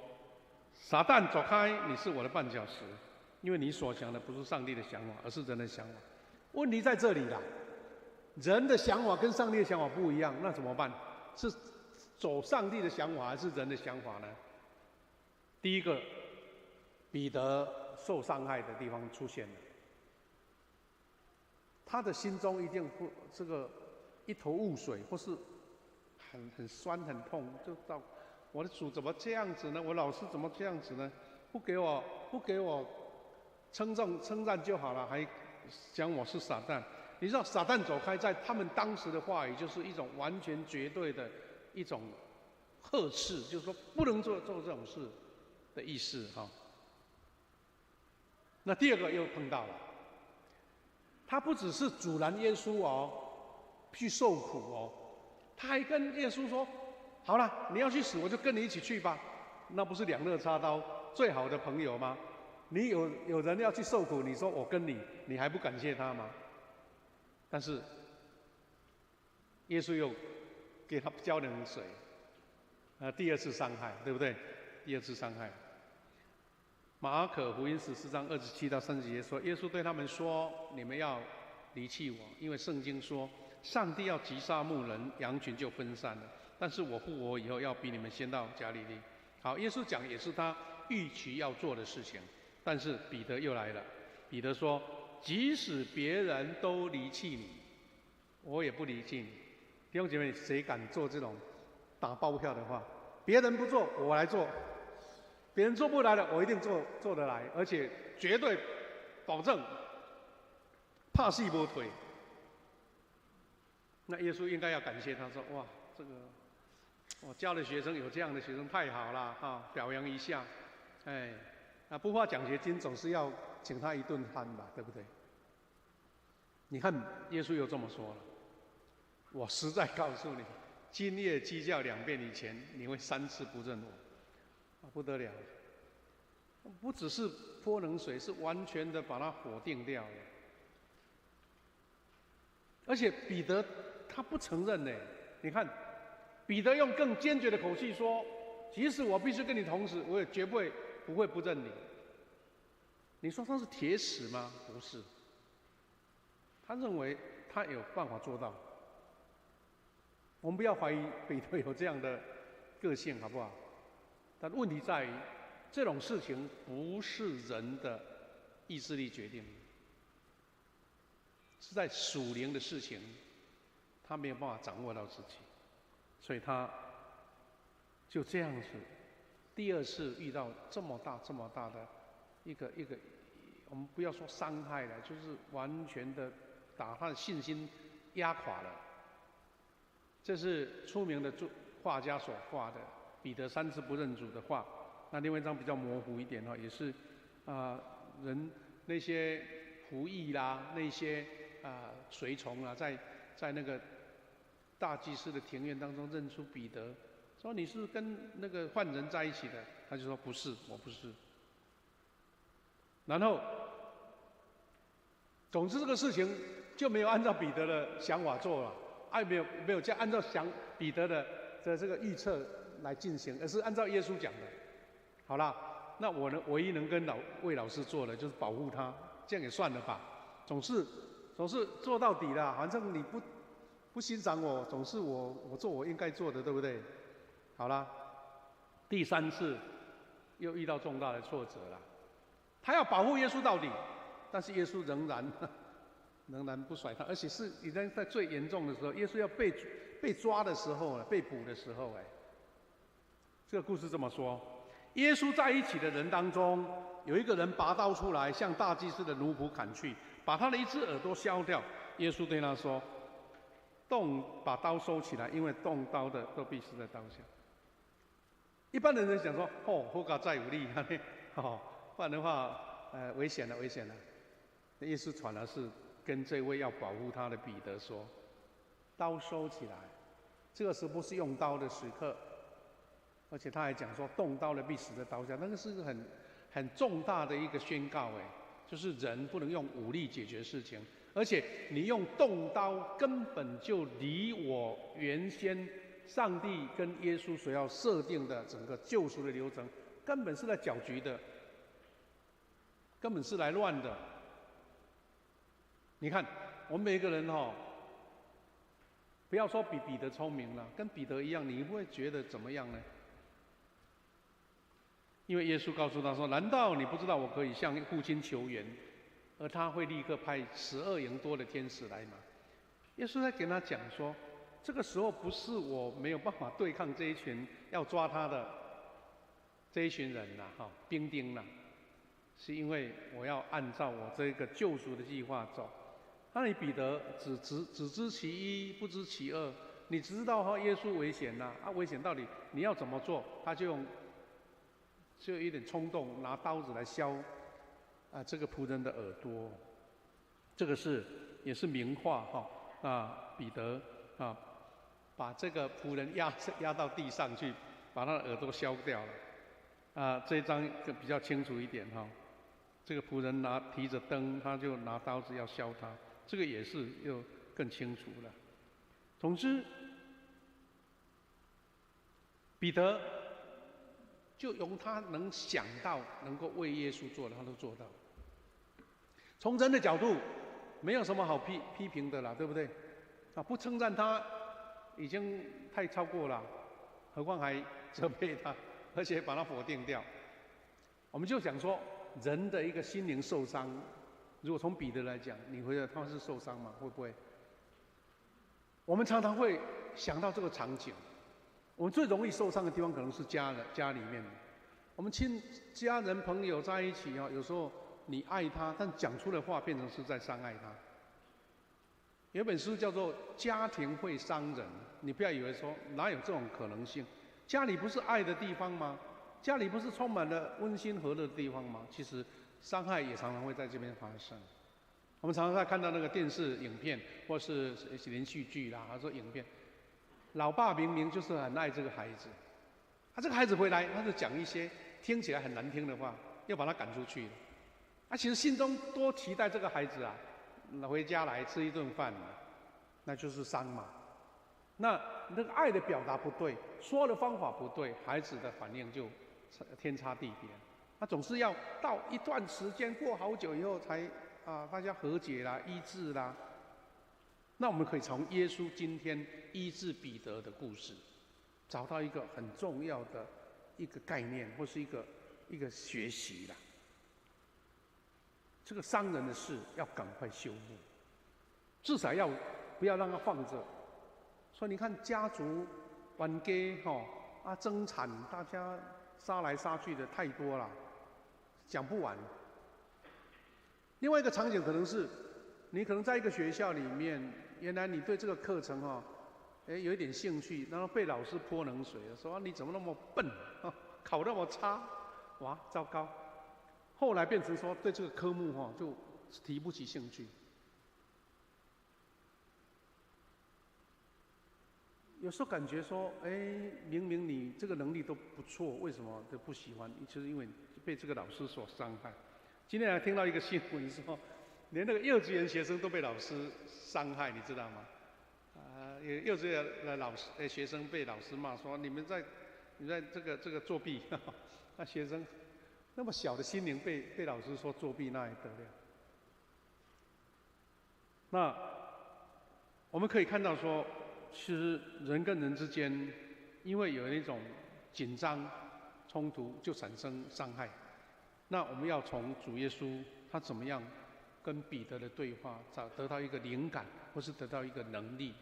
撒旦走开，你是我的绊脚石，因为你所想的不是上帝的想法，而是人的想法。”问题在这里啦。人的想法跟上帝的想法不一样，那怎么办？是走上帝的想法还是人的想法呢？第一个，彼得受伤害的地方出现了，他的心中一定不一头雾水，或是很酸很痛，就到我的主怎么这样子呢？我老师怎么这样子呢？不给我称赞就好了，还讲我是撒旦。你知道撒旦走开，在他们当时的话语就是一种完全绝对的一种呵斥，就是说不能做这种事的意思那第二个又碰到了，他不只是阻拦耶稣去受苦他还跟耶稣说：“好了，你要去死，我就跟你一起去吧。”那不是两肋插刀最好的朋友吗？你有人要去受苦，你说我跟你还不感谢他吗？但是耶稣又给他浇冷水，第二次伤害，对不对？第二次伤害。马可福音14章27到30节说，耶稣对他们说：“你们要离弃我，因为圣经说，上帝要击杀牧人，羊群就分散了。但是我复活以后，要比你们先到加利利。”好，耶稣讲也是他预期要做的事情，但是彼得又来了。彼得说：“即使别人都离弃你，我也不离弃你。”弟兄姐妹，谁敢做这种打包票的话？别人不做，我来做；别人做不来的，我一定做得来，而且绝对保证怕戏不腿。那耶稣应该要感谢他说：“哇，这个我教的学生有这样的学生太好了表扬一下。”不发奖学金总是要请他一顿饭吧，对不对？你看耶稣又这么说了：“我实在告诉你，今夜鸡叫2遍以前，你会3次不认我。”不得了，不只是泼冷水，是完全的把他否定掉了。而且彼得他不承认呢。你看，彼得用更坚决的口气说：“即使我必须跟你同死，我也绝不会不认你。”你说他是铁齿吗？不是，他认为他有办法做到。我们不要怀疑彼得有这样的个性，好不好？但问题在于，这种事情不是人的意志力决定的，是在属灵的事情，他没有办法掌握到自己，所以他就这样子，第二次遇到这么大的一个，我们不要说伤害了，就是完全的把他的信心压垮了。这是出名的画家所画的彼得3次不认主的画。那另外一张比较模糊一点也是人那些仆役啦，那些随从啦，在那个大祭司的庭院当中认出彼得，说你是跟那个犯人在一起的，他就说不是，我不是。然后，总之这个事情就没有按照彼得的想法做了。没有这样按照彼得的这个预测来进行，而是按照耶稣讲的。好啦，那我呢，唯一能跟魏老师做的就是保护他，这样也算了吧。总是做到底啦，反正你不欣赏我，总是我做我应该做的，对不对？好啦，第3次又遇到重大的挫折了，他要保护耶稣到底，但是耶稣仍然不甩他，而且是已经在最严重的时候，耶稣要被抓的时候，被捕的时候，这个故事这么说：耶稣在一起的人当中，有一个人拔刀出来，向大祭司的奴仆砍去，把他的一只耳朵削掉。耶稣对他说：“把刀收起来，因为动刀的都必死在刀下。”一般的人想说：“后果再有力，不然的话，危险了。”耶稣反而是跟这位要保护他的彼得说：“刀收起来，这个时候不是用刀的时刻。”而且他还讲说：“动刀的必死在刀下。”那个是个很重大的一个宣告，就是人不能用武力解决事情，而且你用动刀，根本就离我原先上帝跟耶稣所要设定的整个救赎的流程，根本是在搅局的，根本是来乱的。你看，我们每一个人不要说比彼得聪明了，跟彼得一样，你会觉得怎么样呢？因为耶稣告诉他说：“难道你不知道我可以向父亲求援，而他会立刻派12营多的天使来吗？”耶稣在跟他讲说，这个时候不是我没有办法对抗这一群要抓他的这一群人兵丁啦，是因为我要按照我这个救赎的计划走。那你彼得只知其一，不知其二。你知道耶稣危险危险到底你要怎么做？他就有一点冲动，拿刀子来削这个仆人的耳朵。这个也是名画彼得把这个仆人压到地上去，把他的耳朵削掉了。这一张就比较清楚一点这个仆人提着灯，他就拿刀子要削他。这个也是又更清楚了。总之，彼得就用他能想到能够为耶稣做的，他都做到了。从人的角度，没有什么好批评的啦，对不对？不称赞他已经太超过了，何况还责备他，而且把他否定掉。我们就想说，人的一个心灵受伤。如果从彼得来讲，你觉得他是受伤吗？会不会？我们常常会想到这个场景。我们最容易受伤的地方可能是家里面，我们家人朋友在一起有时候你爱他，但讲出的话变成是在伤害他。有本书叫做《家庭会伤人》，你不要以为说哪有这种可能性？家里不是爱的地方吗？家里不是充满了温馨和乐的地方吗？其实伤害也常常会在这边发生。我们常常在看到那个电视影片，或是连续剧啦，或者说影片，老爸明明就是很爱这个孩子，这个孩子回来，他就讲一些听起来很难听的话，要把他赶出去了。其实心中多期待这个孩子回家来吃一顿饭，那就是伤嘛。那个爱的表达不对，说的方法不对，孩子的反应就天差地别。他总是要到一段时间过好久以后才大家和解啦、医治啦。那我们可以从耶稣今天医治彼得的故事，找到一个很重要的一个概念，或是一个学习啦。这个伤人的事要赶快修复，至少不要让它放着。所以你看家族冤家争产，大家杀来杀去的太多了，讲不完。另外一个场景可能是，你可能在一个学校里面，原来你对这个课程有一点兴趣，然后被老师泼冷水了，说你怎么那么笨，考那么差，哇，糟糕。后来变成说对这个科目就提不起兴趣。有时候感觉说，明明你这个能力都不错，为什么都不喜欢？就是因为被这个老师所伤害。今天还听到一个新闻说，连那个幼稚园学生都被老师伤害，你知道吗？幼稚园的学生被老师骂说你在这个作弊，那学生那么小的心灵被老师说作弊，那还得了？那我们可以看到说，其实人跟人之间，因为有那种紧张冲突，就产生伤害。那我们要从主耶稣他怎么样跟彼得的对话，得到一个灵感，或是得到一个能力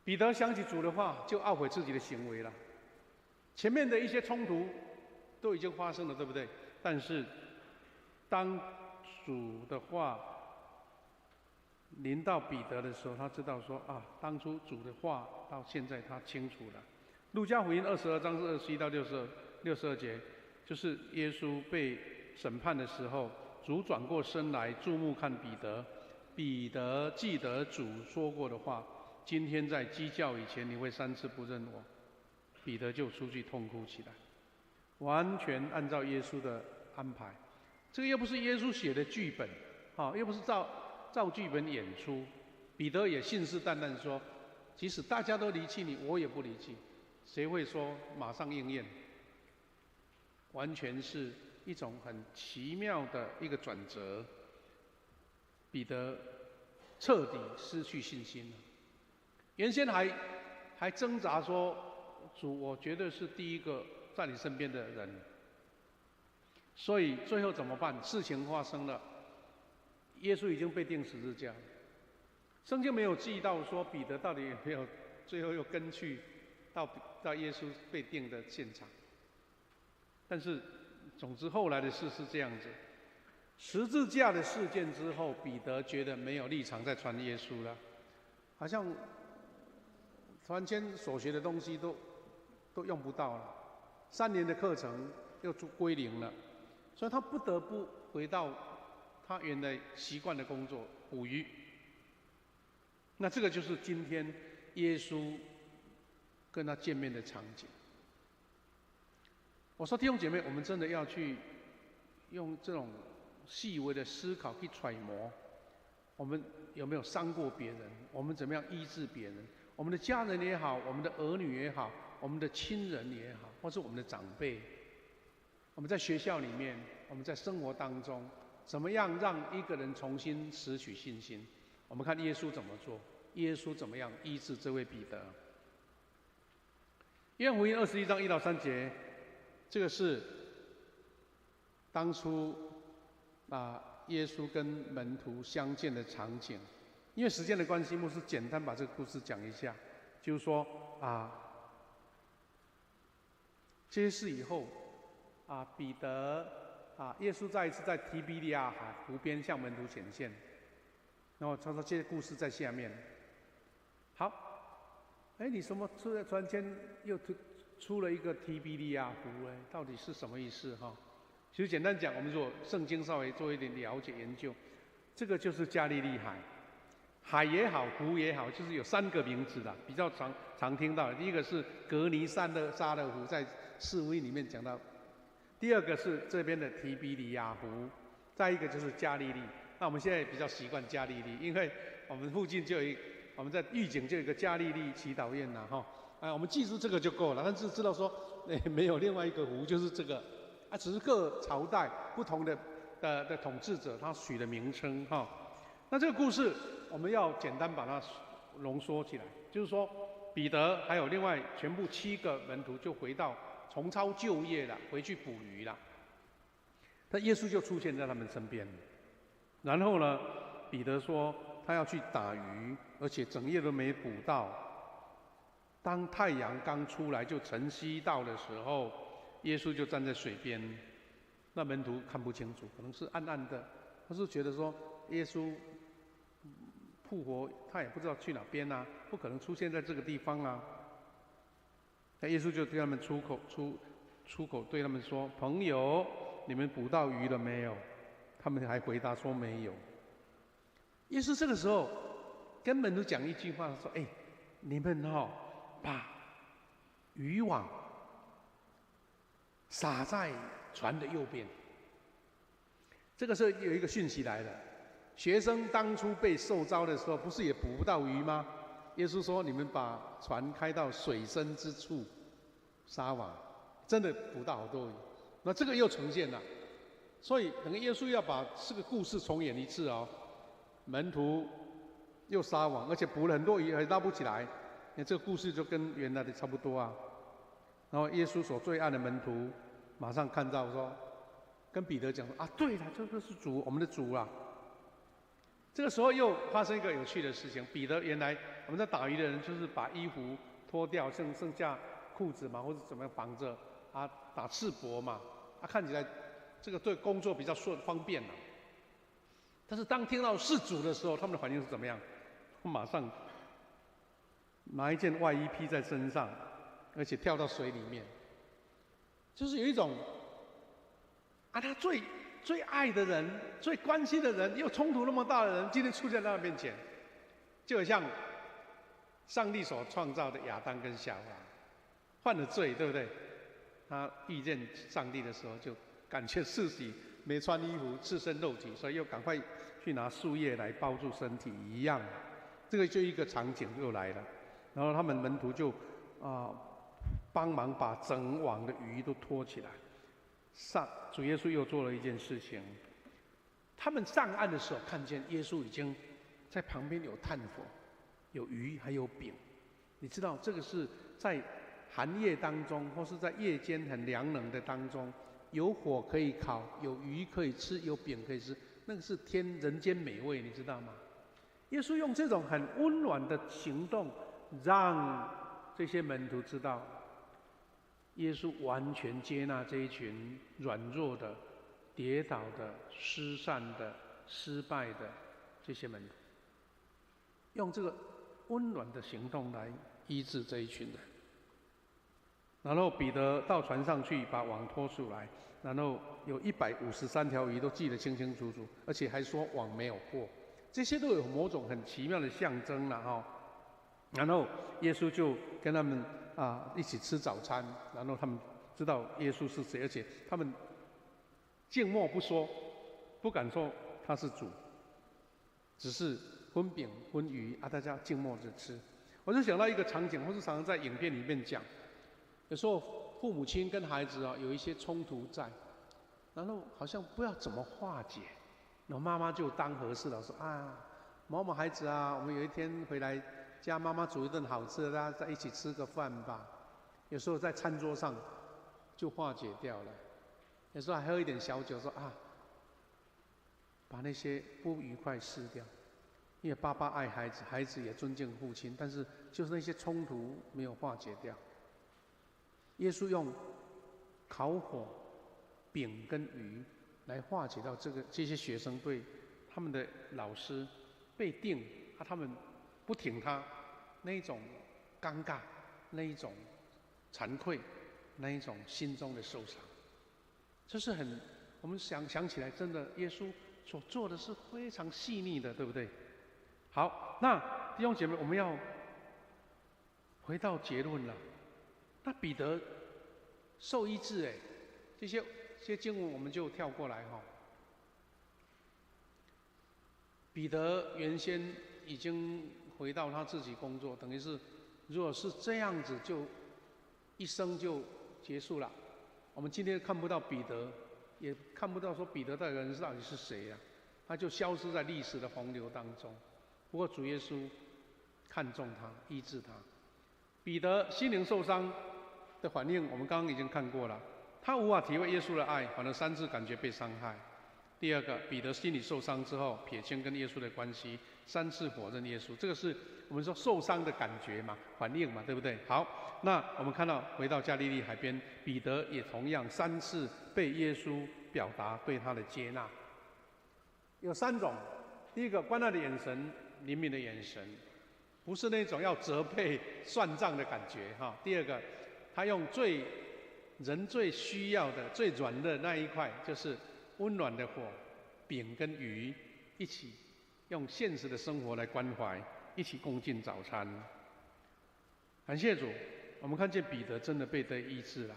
彼得想起主的话，就懊悔自己的行为了。前面的一些冲突都已经发生了，对不对？但是当主的话临到彼得的时候，他知道说当初主的话到现在他清楚了。路加福音22章是21到62节，就是耶稣被审判的时候，主转过身来注目看彼得，彼得记得主说过的话，今天在鸡叫以前你会3次不认我。彼得就出去痛哭起来，完全按照耶稣的安排。这个又不是耶稣写的剧本，又不是照剧本演出。彼得也信誓旦旦说，即使大家都离弃你，我也不离弃。谁会说马上应验？完全是一种很奇妙的一个转折。彼得彻底失去信心了。原先还挣扎说，主，我绝对是第一个在你身边的人。所以最后怎么办？事情发生了，耶稣已经被钉十字架。圣经没有记到说彼得到底有没有最后又跟去到耶稣被钉的现场。但是总之后来的事是这样子，十字架的事件之后，彼得觉得没有立场再传耶稣了，好像突然间所学的东西都用不到了，3年的课程又归零了，所以他不得不回到他原来习惯的工作，捕鱼。那这个就是今天耶稣跟他见面的场景。我说弟兄姐妹，我们真的要去用这种细微的思考去揣摩，我们有没有伤过别人？我们怎么样医治别人？我们的家人也好，我们的儿女也好，我们的亲人也好，或是我们的长辈，我们在学校里面，我们在生活当中，怎么样让一个人重新拾取信心？我们看耶稣怎么做，耶稣怎么样医治这位彼得。约翰福音21章1到3节，这个是当初耶稣跟门徒相见的场景。因为时间的关系，牧师简单把这个故事讲一下，就是说这些事以后彼得耶稣再一次在提比利亚海湖边向门徒显现。然后他说这些故事在下面。好，你什么突然间又出了一个提比利亚湖到底是什么意思其实简单讲，我们如果圣经稍微做一点了解研究，这个就是加利利海。海也好，湖也好，就是有3个名字的，比较常听到的。第一个是格尼撒勒湖，在四福音里面讲到；第二个是这边的提比利亚湖，再一个就是加利利。那我们现在比较习惯加利利，因为我们附近就有我们在玉井就有一个加利利祈祷院我们记住这个就够了。但是知道说没有另外一个湖，就是这个只是各朝代不同的统治者他取的名称哈。那这个故事我们要简单把它浓缩起来，就是说彼得还有另外全部7个门徒就回到重操旧业了，回去捕鱼了。那耶稣就出现在他们身边，然后呢，彼得说他要去打鱼，而且整夜都没捕到。当太阳刚出来就晨曦到的时候，耶稣就站在水边，那门徒看不清楚，可能是暗暗的，他是觉得说耶稣复活，他也不知道去哪边啊，不可能出现在这个地方啊。那耶稣就对他们出口对他们说：“朋友，你们捕到鱼了没有？”他们还回答说：“没有。”耶稣这个时候跟门徒讲一句话，说：“你们把渔网撒在船的右边。”这个时候有一个讯息来了。学生当初被受招的时候，不是也捕不到鱼吗？耶稣说：“你们把船开到水深之处，撒网，真的捕到好多鱼。”那这个又呈现了，所以等于耶稣要把这个故事重演一次哦。门徒又撒网，而且捕了很多鱼，还捞不起来。那这个故事就跟原来的差不多啊。然后耶稣所最爱的门徒马上看到说，跟彼得讲说：“啊，对了，这个是主，我们的主啊。”这个时候又发生一个有趣的事情，彼得原来我们在打鱼的人就是把衣服脱掉，剩下裤子嘛，或者怎么样绑着啊，打赤膊嘛，看起来这个对工作比较方便了。但是当听到是主的时候，他们的反应是怎么样？马上拿一件外衣披在身上，而且跳到水里面，就是有一种他最爱的人、最关心的人，又冲突那么大的人，今天出现在他面前，就好像上帝所创造的亚当跟夏娃犯了罪，对不对？他遇见上帝的时候，就感觉自己没穿衣服，赤身露体，所以又赶快去拿树叶来包住身体一样。这个就一个场景又来了，然后他们门徒就帮忙把整网的鱼都拖起来。主耶稣又做了一件事情，他们上岸的时候看见耶稣已经在旁边有炭火、有鱼还有饼。你知道这个是在寒夜当中，或是在夜间很凉冷的当中，有火可以烤，有鱼可以吃，有饼可以吃，那个是人间美味，你知道吗？耶稣用这种很温暖的行动，让这些门徒知道，耶稣完全接纳这一群软弱的、跌倒的、失散的、失败的这些门徒，用这个温暖的行动来医治这一群人。然后彼得到船上去把网拖出来，然后有153条鱼都记得清清楚楚，而且还说网没有破，这些都有某种很奇妙的象征了哈。然后耶稣就跟他们一起吃早餐，然后他们知道耶稣是谁，而且他们静默不说，不敢说他是主，只是分饼分鱼大家静默着吃。我就想到一个场景，或是常常在影片里面讲，有时候父母亲跟孩子有一些冲突在，然后好像不知道怎么化解，然后妈妈就当和事佬说某某孩子我们有一天回来家，妈妈煮一顿好吃的，大家在一起吃个饭吧。有时候在餐桌上就化解掉了，有时候还喝一点小酒，说把那些不愉快撕掉。因为爸爸爱孩子，孩子也尊敬父亲，但是就是那些冲突没有化解掉。耶稣用烤火、饼跟鱼来化解到这些学生对他们的老师被定他们不挺他那一种尴尬，那一种惭愧，那一种心中的受伤，这是我们想起来，真的耶稣所做的是非常细腻的，对不对？好，那弟兄姐妹，我们要回到结论了。那彼得受医治，这些经文我们就跳过来哈。彼得原先已经回到他自己工作，等于是如果是这样子，就一生就结束了，我们今天看不到彼得，也看不到说彼得这个人到底是谁啊？他就消失在历史的洪流当中。不过主耶稣看重他，医治他。彼得心灵受伤的反应，我们刚刚已经看过了。他无法体会耶稣的爱，反而3次感觉被伤害。第二个，彼得心理受伤之后，撇清跟耶稣的关系，3次否认耶稣，这个是我们说受伤的感觉嘛，反应嘛，对不对？好，那我们看到回到加利利海边，彼得也同样3次被耶稣表达对他的接纳。有3种，第一个，关爱的眼神，怜悯的眼神，不是那种要责备、算账的感觉哈。第二个，他用人最需要的、最软的那一块，就是温暖的火，饼跟鱼一起用现实的生活来关怀，一起共进早餐。感谢主，我们看见彼得真的被得医治了，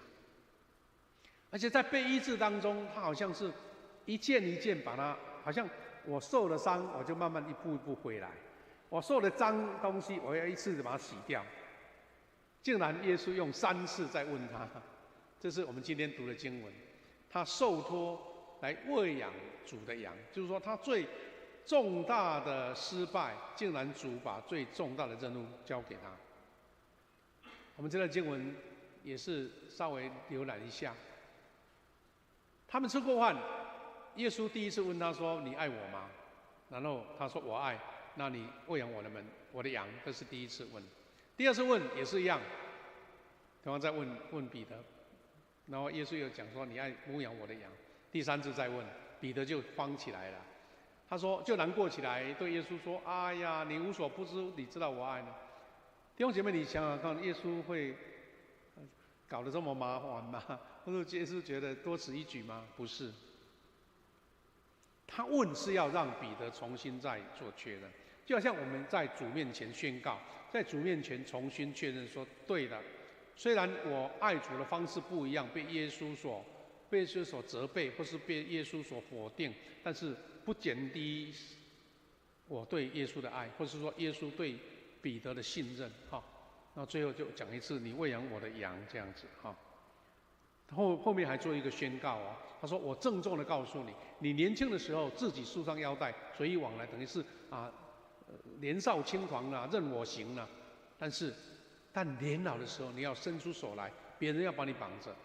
而且在被医治当中，他好像是一件一件把它，好像我受了伤，我就慢慢一步一步回来；我受了脏东西，我要一次把它洗掉。竟然耶稣用3次在问他，这是我们今天读的经文，他受托来喂养主的羊，就是说他最重大的失败，竟然主把最重大的任务交给他。我们这段经文也是稍微浏览一下。他们吃过饭，耶稣第一次问他说：“你爱我吗？”然后他说：“我爱。”那你喂养我的羊，这是第一次问。第二次问也是一样，同样在问彼得，然后耶稣又讲说：“你爱牧养我的羊。”第3次再问，彼得就慌起来了，他说就难过起来，对耶稣说：“哎呀，你无所不知，你知道我爱你。”弟兄姐妹，你想想看，耶稣会搞得这么麻烦吗？或者耶稣觉得多此一举吗？不是，他问是要让彼得重新再做确认，就好像我们在主面前宣告，在主面前重新确认说：对的，虽然我爱主的方式不一样，被耶稣所责备，或是被耶稣所否定，但是不减低我对耶稣的爱，或是说耶稣对彼得的信任。哈，那最后就讲一次：你喂养我的羊，这样子哈。后面还做一个宣告哦，他说：我郑重的告诉你，你年轻的时候自己束上腰带，随意往来，等于是年少轻狂啊，任我行啊。但年老的时候，你要伸出手来，别人要把你绑着，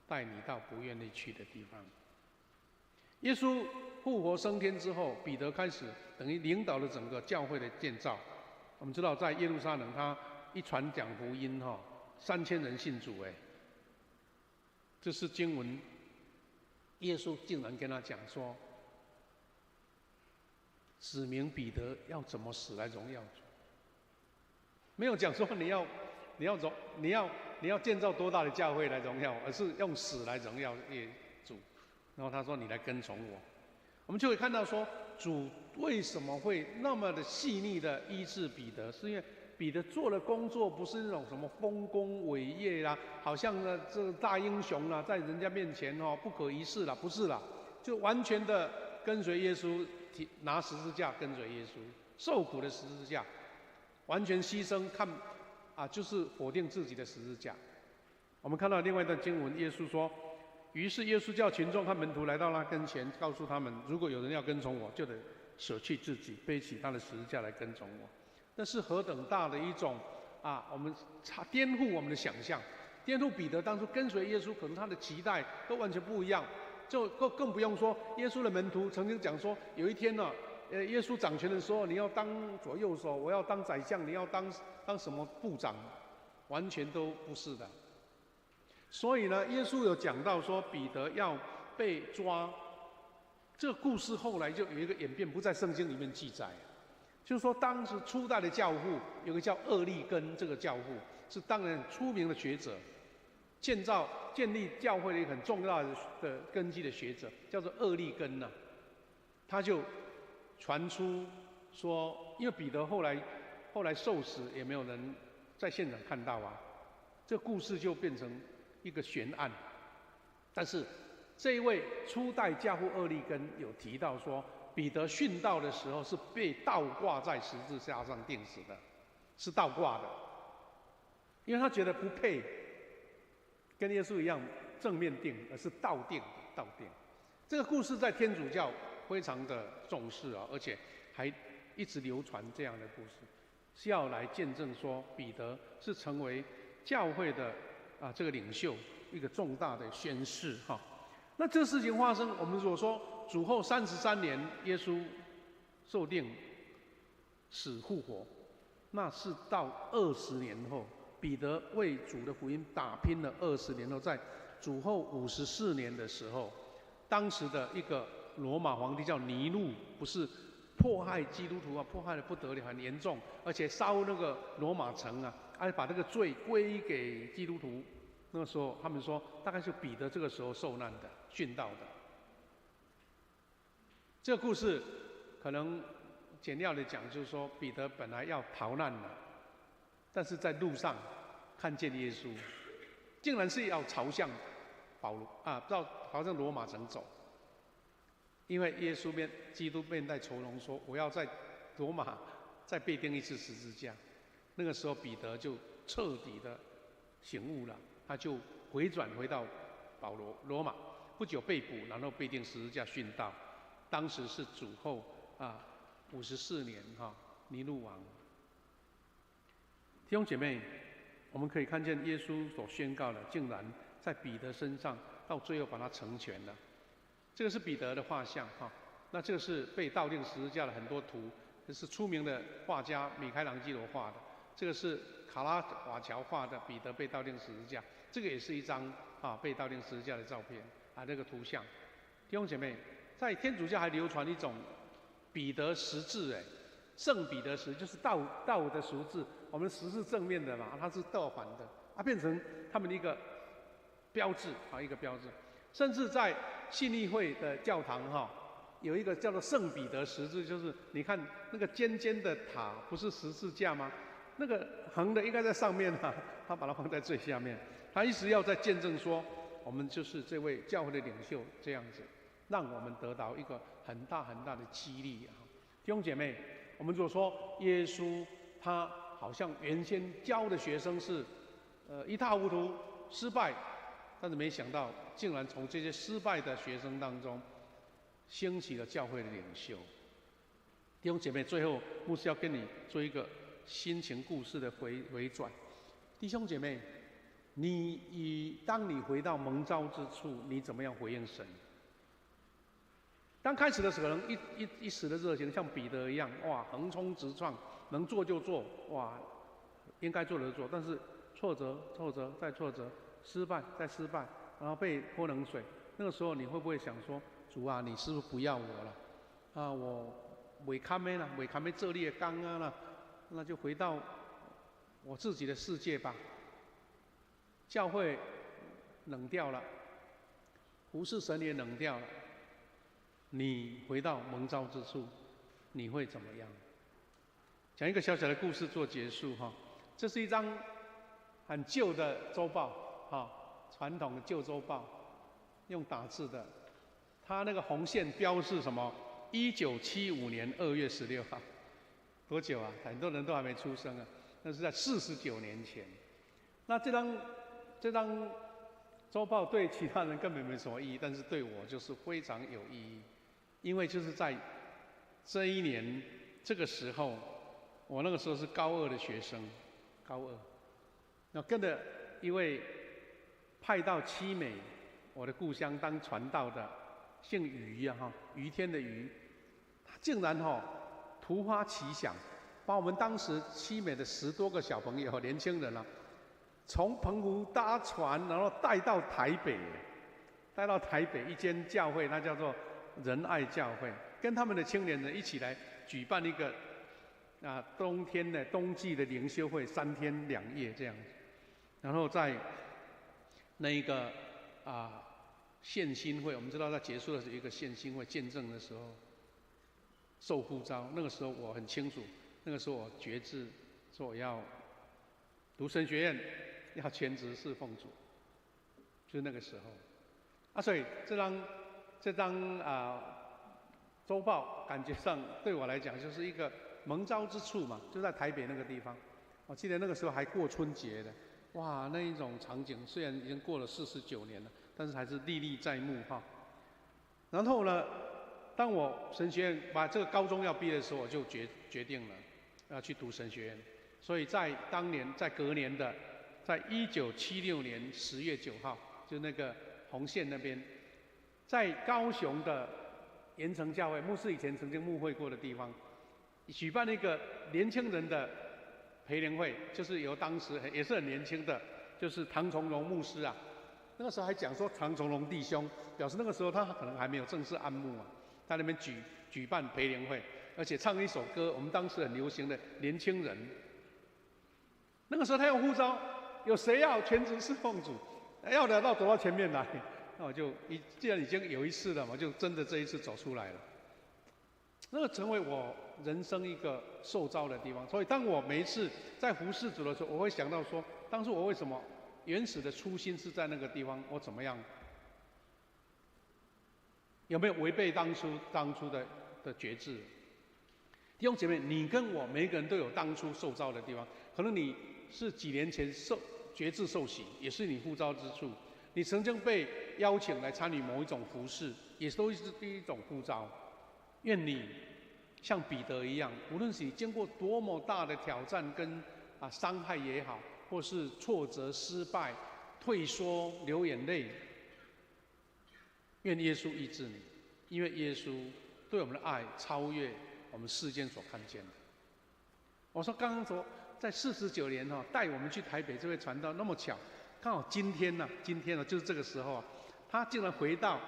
带你到不愿意去的地方。耶稣复活升天之后，彼得开始等于领导了整个教会的建造。我们知道，在耶路撒冷，他一传讲福音，3000人信主哎。这是经文，耶稣竟然跟他讲说，指明彼得要怎么死来荣耀主，没有讲说你要建造多大的教会来荣耀，而是用死来荣耀主。然后他说：“你来跟从我。”我们就会看到说，主为什么会那么的细腻的医治彼得，是因为彼得做的工作不是那种什么丰功伟业啦，好像呢这个大英雄啦，在人家面前不可一世啦，不是啦，就完全的跟随耶稣，拿十字架跟随耶稣，受苦的十字架，完全牺牲，就是否定自己的十字架。我们看到另外一段经文，耶稣说：“于是耶稣叫群众和门徒来到他跟前，告诉他们，如果有人要跟从我，就得舍弃自己，背起他的十字架来跟从我。”那是何等大的一种我们颠覆我们的想象，颠覆彼得当初跟随耶稣，可能他的期待都完全不一样。就更不用说耶稣的门徒曾经讲说，有一天呢，耶稣掌权的时候，你要当左右手，我要当宰相，你要当什么部长，完全都不是的。所以呢，耶稣有讲到说彼得要被抓，这个故事后来就有一个演变，不在圣经里面记载。就是说，当时初代的教父有个叫厄利根，这个教父是当然出名的学者，建立教会的一个很重要的根基的学者，叫做厄利根呐。他就传出说，因为彼得后来受死，也没有人在现场看到这个故事就变成一个悬案。但是这一位初代教父厄利根有提到说，彼得殉道的时候是被倒挂在十字架上钉死的，是倒挂的，因为他觉得不配，跟耶稣一样正面定，而是倒定的倒定。这个故事在天主教非常的重视啊，而且还一直流传这样的故事，是要来见证说彼得是成为教会的这个领袖，一个重大的宣誓哈。那这个事情发生，我们所说主后33年，耶稣受定、死、复活，那是到20年后，彼得为主的福音打拼了20年后，在主后54年的时候，当时的一个罗马皇帝叫尼禄，不是迫害基督徒啊，迫害的不得了，很严重，而且烧那个罗马城啊，把这个罪归给基督徒。那个时候，他们说大概是彼得这个时候受难的、殉道的。这个故事可能简要的讲，就是说彼得本来要逃难了，但是在路上看见耶稣，竟然是要朝向朝向罗马城走，因为耶稣基督面带愁容说：“我要在罗马再被钉一次十字架。”那个时候彼得就彻底的醒悟了，他就回转回到罗马，不久被捕，然后被钉十字架殉道。当时是主后54年尼禄王。弟兄姐妹，我们可以看见耶稣所宣告的，竟然在彼得身上，到最后把它成全了。这个是彼得的画像那这个是被倒钉十字架的很多图，这是出名的画家米开朗基罗画的。这个是卡拉瓦乔画的彼得被倒钉十字架，这个也是一张被倒钉十字架的照片这个图像。弟兄姐妹，在天主教还流传一种彼得十字圣彼得十就是倒的十字，我们十是正面的嘛，它是倒反的，变成他们的一个标志一个标志。甚至在信义会的教堂有一个叫做圣彼得十字，就是你看那个尖尖的塔不是十字架吗？那个横的应该在上面他把它放在最下面，他一直要在见证说我们就是这位教会的领袖，这样子让我们得到一个很大很大的激励弟兄姐妹，我们所说耶稣他好像原先教的学生是一塌糊涂失败，但是没想到竟然从这些失败的学生当中兴起了教会的领袖。弟兄姐妹，最后牧师要跟你做一个心情故事的回转。弟兄姐妹，当你回到蒙召之处，你怎么样回应神？刚开始的时候，可能一时的热情，像彼得一样，横冲直撞，能做就做，应该做的做。但是挫折再挫折，失败再失败，然后被泼冷水。那个时候你会不会想说：主啊，你是不是不要我了？我未堪的啦，未堪的做你的工啦，那就回到我自己的世界吧。教会冷掉了，服侍神也冷掉了。你回到蒙召之处，你会怎么样？讲一个小小的故事做结束这是一张很旧的周报传统的旧周报，用打字的。它那个红线标示什么？1975年2月16号，多久啊？很多人都还没出生啊，那是在49年前。那这张周报对其他人根本没什么意义，但是对我就是非常有意义，因为就是在这一年这个时候，我那个时候是高2的学生，高2，那跟着一位派到七美，我的故乡当传道的，姓于于天的于，他竟然突发奇想，把我们当时七美的10多个小朋友年轻人从澎湖搭船，然后带到台北一间教会，那叫做仁爱教会，跟他们的青年人一起来举办一个冬季的灵修会，3天2夜这样子。然后在那一个献心会，我们知道在结束的是一个献心会见证的时候，受呼召。那个时候我很清楚，那个时候我决志说我要读神学院，要全职侍奉主，就是那个时候。所以这张周报感觉上对我来讲就是一个蒙召之处嘛，就在台北那个地方。我记得那个时候还过春节的，那一种场景，虽然已经过了49年了，但是还是历历在目哈。然后呢，当我神学院把这个高中要毕业的时候，我就决定了要去读神学院。所以在当年，在隔年的，在1976年10月9号，就那个红线那边，在高雄的盐城教会，牧师以前曾经牧会过的地方，举办一个年轻人的培灵会，就是由当时也是很年轻的，就是唐崇荣牧师啊。那个时候还讲说唐崇荣弟兄，表示那个时候他可能还没有正式安牧啊，在那边举办培灵会，而且唱一首歌，我们当时很流行的《年轻人》。那个时候他用呼召，有谁要全职侍奉主？要的走到前面来。那我就既然已经有一次了嘛，就真的这一次走出来了。那个成为我人生一个受召的地方。所以当我每一次在服侍主的时候，我会想到说，当初我为什么原始的初心是在那个地方，我怎么样？有没有违背当初的决志？弟兄姐妹，你跟我每一个人都有当初受召的地方。可能你是几年前决志受洗，也是你呼召之处。你曾经被邀请来参与某一种服事，也都是第一种呼召。愿你像彼得一样，无论是你经过多么大的挑战跟伤害也好，或是挫折、失败、退缩、流眼泪，愿耶稣医治你，因为耶稣对我们的爱超越我们世间所看见的。我说刚刚说，在49年带我们去台北这位传道，那么巧，刚好今天呢，就是这个时候啊，他竟然回到，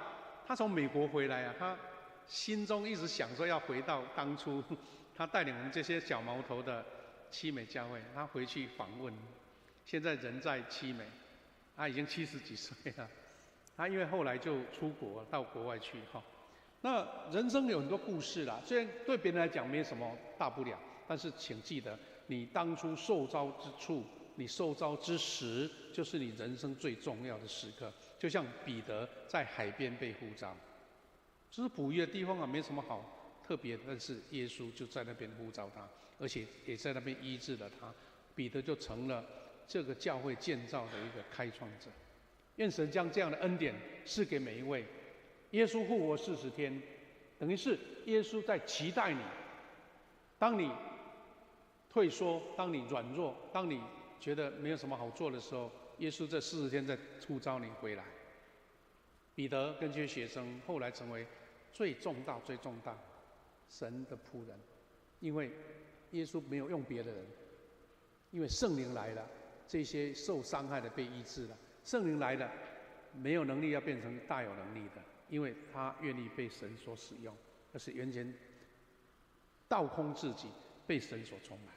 他从美国回来啊，他心中一直想说要回到当初他带领我们这些小毛头的七美教会，他回去访问，现在人在七美，他已经70几岁了。他因为后来就出国到国外去哈。那人生有很多故事啦，虽然对别人来讲没什么大不了，但是请记得，你当初受召之处，你受召之时，就是你人生最重要的时刻。就像彼得在海边被呼召，就是捕鱼的地方啊，没什么好特别的，但是耶稣就在那边呼召他，而且也在那边医治了他。彼得就成了这个教会建造的一个开创者。愿神将这样的恩典赐给每一位。耶稣复活40天，等于是耶稣在期待你。当你退缩，当你软弱，当你觉得没有什么好做的时候，耶稣这40天在呼召你回来。彼得跟这些学生后来成为最重大神的仆人，因为耶稣没有用别的人，因为圣灵来了，这些受伤害的被医治了。圣灵来了，没有能力要变成大有能力的，因为他愿意被神所使用，而是完全倒空自己，被神所充满。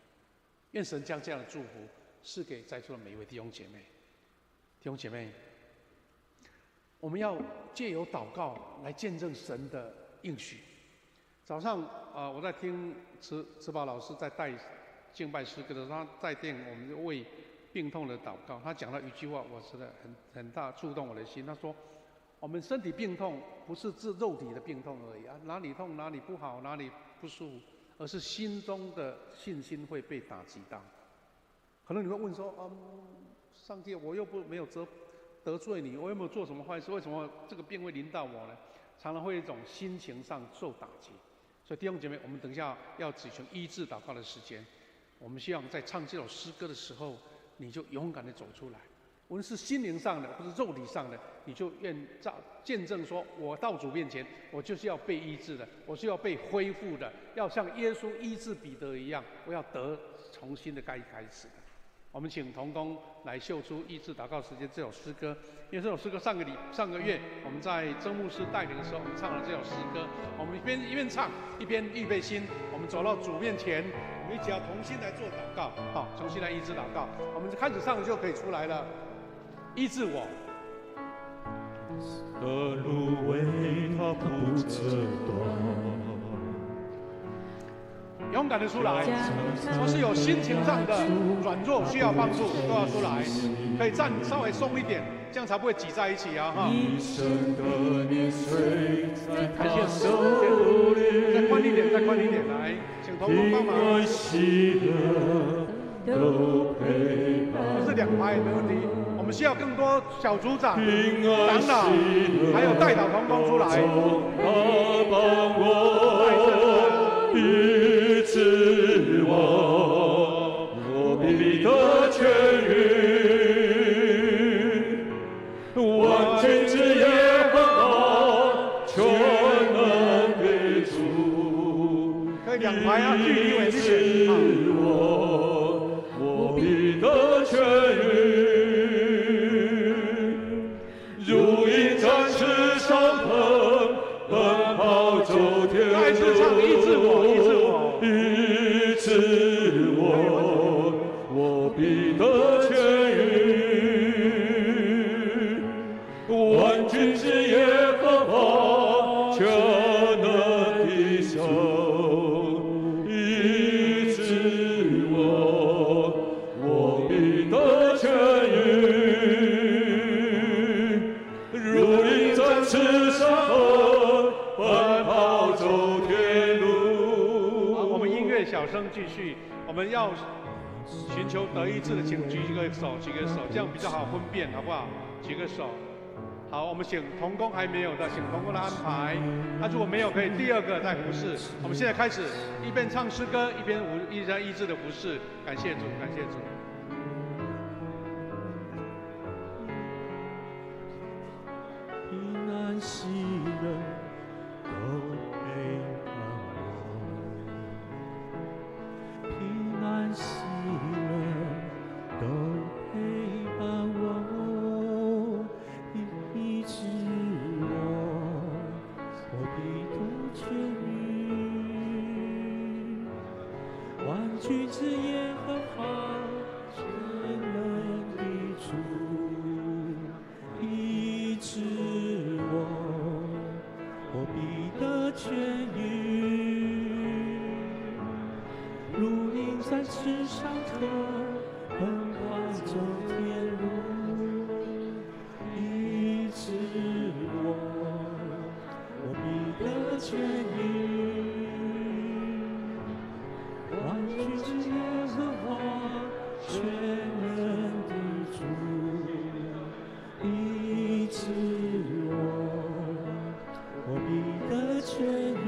愿神将这样的祝福赐给在座的每一位弟兄姐妹。弟兄姐妹，我们要借由祷告来见证神的应许。早上我在听慈宝老师在带敬拜诗歌的时候，他在带我们为病痛的祷告，他讲到一句话，我实在很大触动我的心。他说，我们身体病痛不是指肉体的病痛而已啊，哪里痛哪里不好，哪里不舒服，而是心中的信心会被打击到。可能你会问说，上帝，我又没有得罪你，我又没有做什么坏事，为什么这个病会临到我呢？常常会有一种心情上受打击。所以弟兄姐妹，我们等一下要举行医治祷告的时间，我们希望在唱这首诗歌的时候，你就勇敢地走出来，无论是心灵上的或是肉体上的，你就见证说，我到主面前，我就是要被医治的，我是要被恢复的，要像耶稣医治彼得一样，我要得重新的开始的。我们请同工来秀出医治祷告时间这首诗歌，因为这首诗歌上个月我们在曾牧师带领的时候，我们唱了这首诗歌，我们一边唱一边预备心，我们走到主面前，我们一起要同心来做祷告，好，重新来医治祷告。我们开始唱就可以出来了，医治我。的路为他铺着断。勇敢的出来，或是有心情上的软弱需要帮助，都要出来。可以站稍微松一点，这样才不会挤在一起啊！哈。感谢神，再宽一点，来，请同工帮忙。这是2排没问题，我们们需要更多小组长、平长安老，还有代祷同工出来。他帮我医治我，我必得痊愈。万军之耶和华，全能的主，可以两排啊，距离为医险治我必得痊愈。如鹰展翅上腾，奔跑走天路。再一次唱，医治我，医治我，医治我，我必得痊愈。万军之耶和华，全能的手，医治我，我必得痊愈。如鹰展翅上腾，奔跑走天路。好，我们音乐小声继续。我们要寻求得医治的，请举一个手，举个手，这样比较好分辨，好不好？举个手。好，我们请同工还没有的，请同工的安排。那如果没有，可以第二个再服侍。我们现在开始，一边唱诗歌，一边在医治的服侍。感谢主，感谢主。平安喜乐都陪伴我，平安喜乐都陪伴我，医治我，我必得痊愈。万军之耶和华，全能的主，医治我，我必得痊愈。如鹰展翅上腾，奔跑走天路，医治我，我必得痊愈。万军之耶和华，全能的主，医治我，我必得痊愈。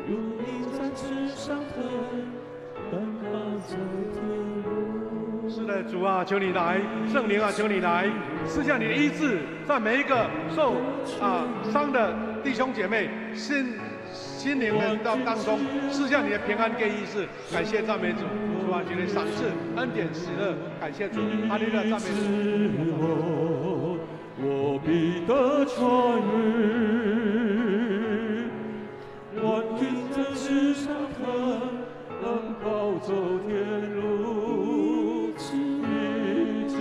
如鹰展翅上腾，奔跑走天路。是的，主啊，求你来，圣灵啊，求你来，赐下你的医治，在每一个受伤的弟兄姐妹心灵的当中，赐下你的平安跟医治。感谢赞美主，主啊，求你赏赐恩典喜乐，感谢主，哈利路亚，赞美主。我必得痊愈。万军展翅上腾，奔跑走天路，医治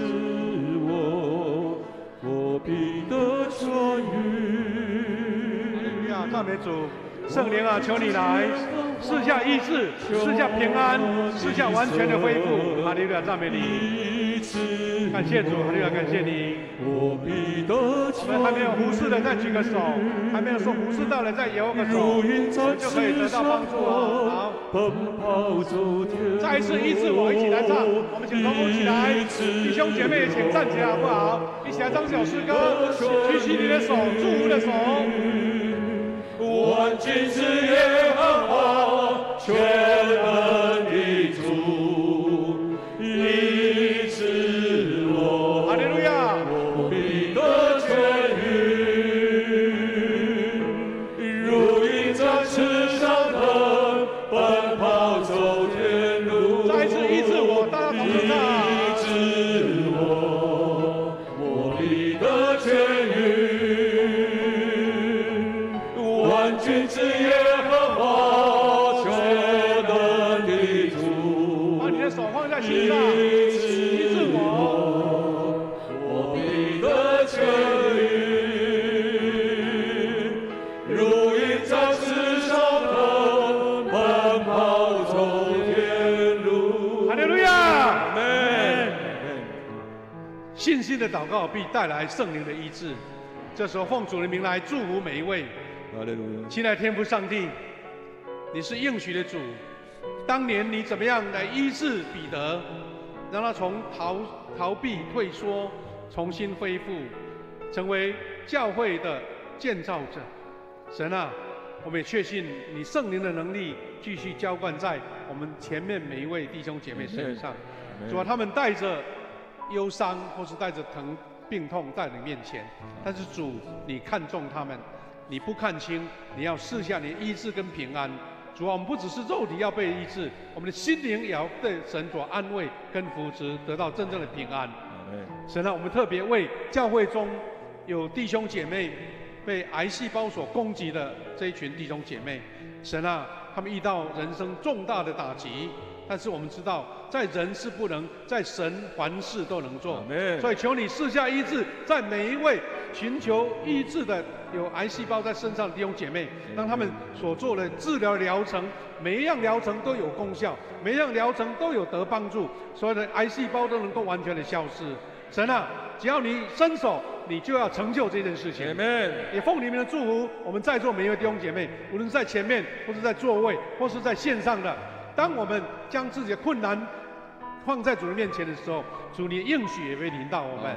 我，我必得痊愈。哈利路亚，赞美主。圣灵啊，求你来，赐下医治，赐下平安，赐下完全的恢复。哈利路亚，赞美你，感谢主，哈利路亚，感谢你。我必得我们还没有服侍的，再举个手；还没有说服侍到的，再摇个手，我们就可以得到帮助啊！好，再一次医治我，一起来唱。我们请同工起来，弟兄姐妹也请站起来，好不好？一起来唱小诗歌，举起你的手，祝福的手。万军之耶和华，全能的主，医治我。哈利路亚！我必得痊愈。如鹰展翅上腾，奔跑走天路。再一次医治我，大家同时唱。医治我，我必得痊愈。万军之耶和华，全能的主，把你的手放在心上，医治我，我必得痊愈。如鹰展翅上腾，奔跑走天路。哈利路亚！阿门。信心的祷告必带来圣灵的医治。这时候奉主的名来祝福每一位。亲爱的天父上帝，你是应许的主。当年你怎么样来医治彼得，让他从逃避、退缩，重新恢复，成为教会的建造者。神啊，我们也确信你圣灵的能力继续浇灌在我们前面每一位弟兄姐妹身上。主啊，他们带着忧伤或是带着病痛在你面前，但是主，你看重他们，你不看轻，你要赐下你的医治跟平安。主啊，我们不只是肉体要被医治，我们的心灵也要被神所安慰跟扶持，得到真正的平安。神啊，我们特别为教会中有弟兄姐妹被癌细胞所攻击的这一群弟兄姐妹，神啊，他们遇到人生重大的打击，但是我们知道，在人是不能，在神凡事都能做。所以求你赐下医治，在每一位寻求医治的有癌细胞在身上的弟兄姐妹，让他们所做的治疗疗程，每一样疗程都有功效，每一样疗程都有得帮助，所有的癌细胞都能够完全的消失。神啊，只要你伸手，你就要成就这件事情。也奉你们的祝福，我们在座每一位弟兄姐妹，无论在前面，或是在座位，或是在线上的，当我们将自己的困难放在主的面前的时候，主你的应许也会临到我们。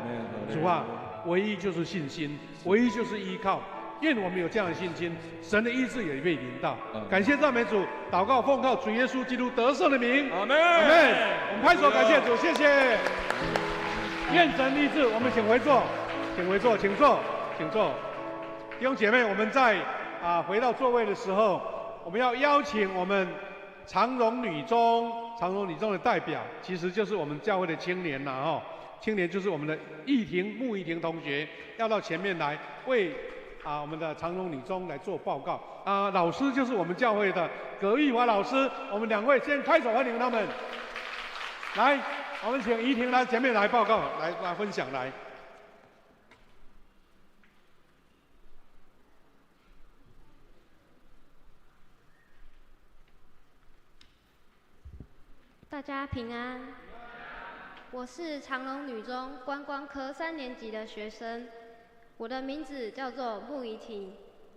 主啊，唯一就是信心，唯一就是依靠。愿我们有这样的信心，神的医治也会临到。感谢赞美主，祷告奉靠主耶稣基督得胜的名。阿门。阿门。我们拍手感谢主，谢谢。愿神医治，我们请回座，请回座，请坐，请坐。弟兄姐妹，我们在回到座位的时候，我们要邀请我们长荣女中的代表，其实就是我们教会的青年呐哦，青年就是我们的穆义婷同学，要到前面来为我们的长荣女中来做报告。老师就是我们教会的葛玉华老师，我们两位先开手欢迎他们。来，我们请怡婷来前面来报告，来分享来。大家平安，我是长荣女中观光科3年级的学生，我的名字叫做穆怡婷。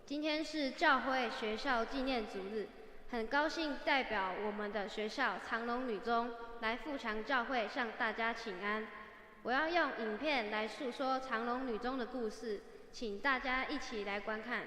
今天是教会学校纪念主日，很高兴代表我们的学校长荣女中来富强教会向大家请安。我要用影片来诉说长荣女中的故事，请大家一起来观看。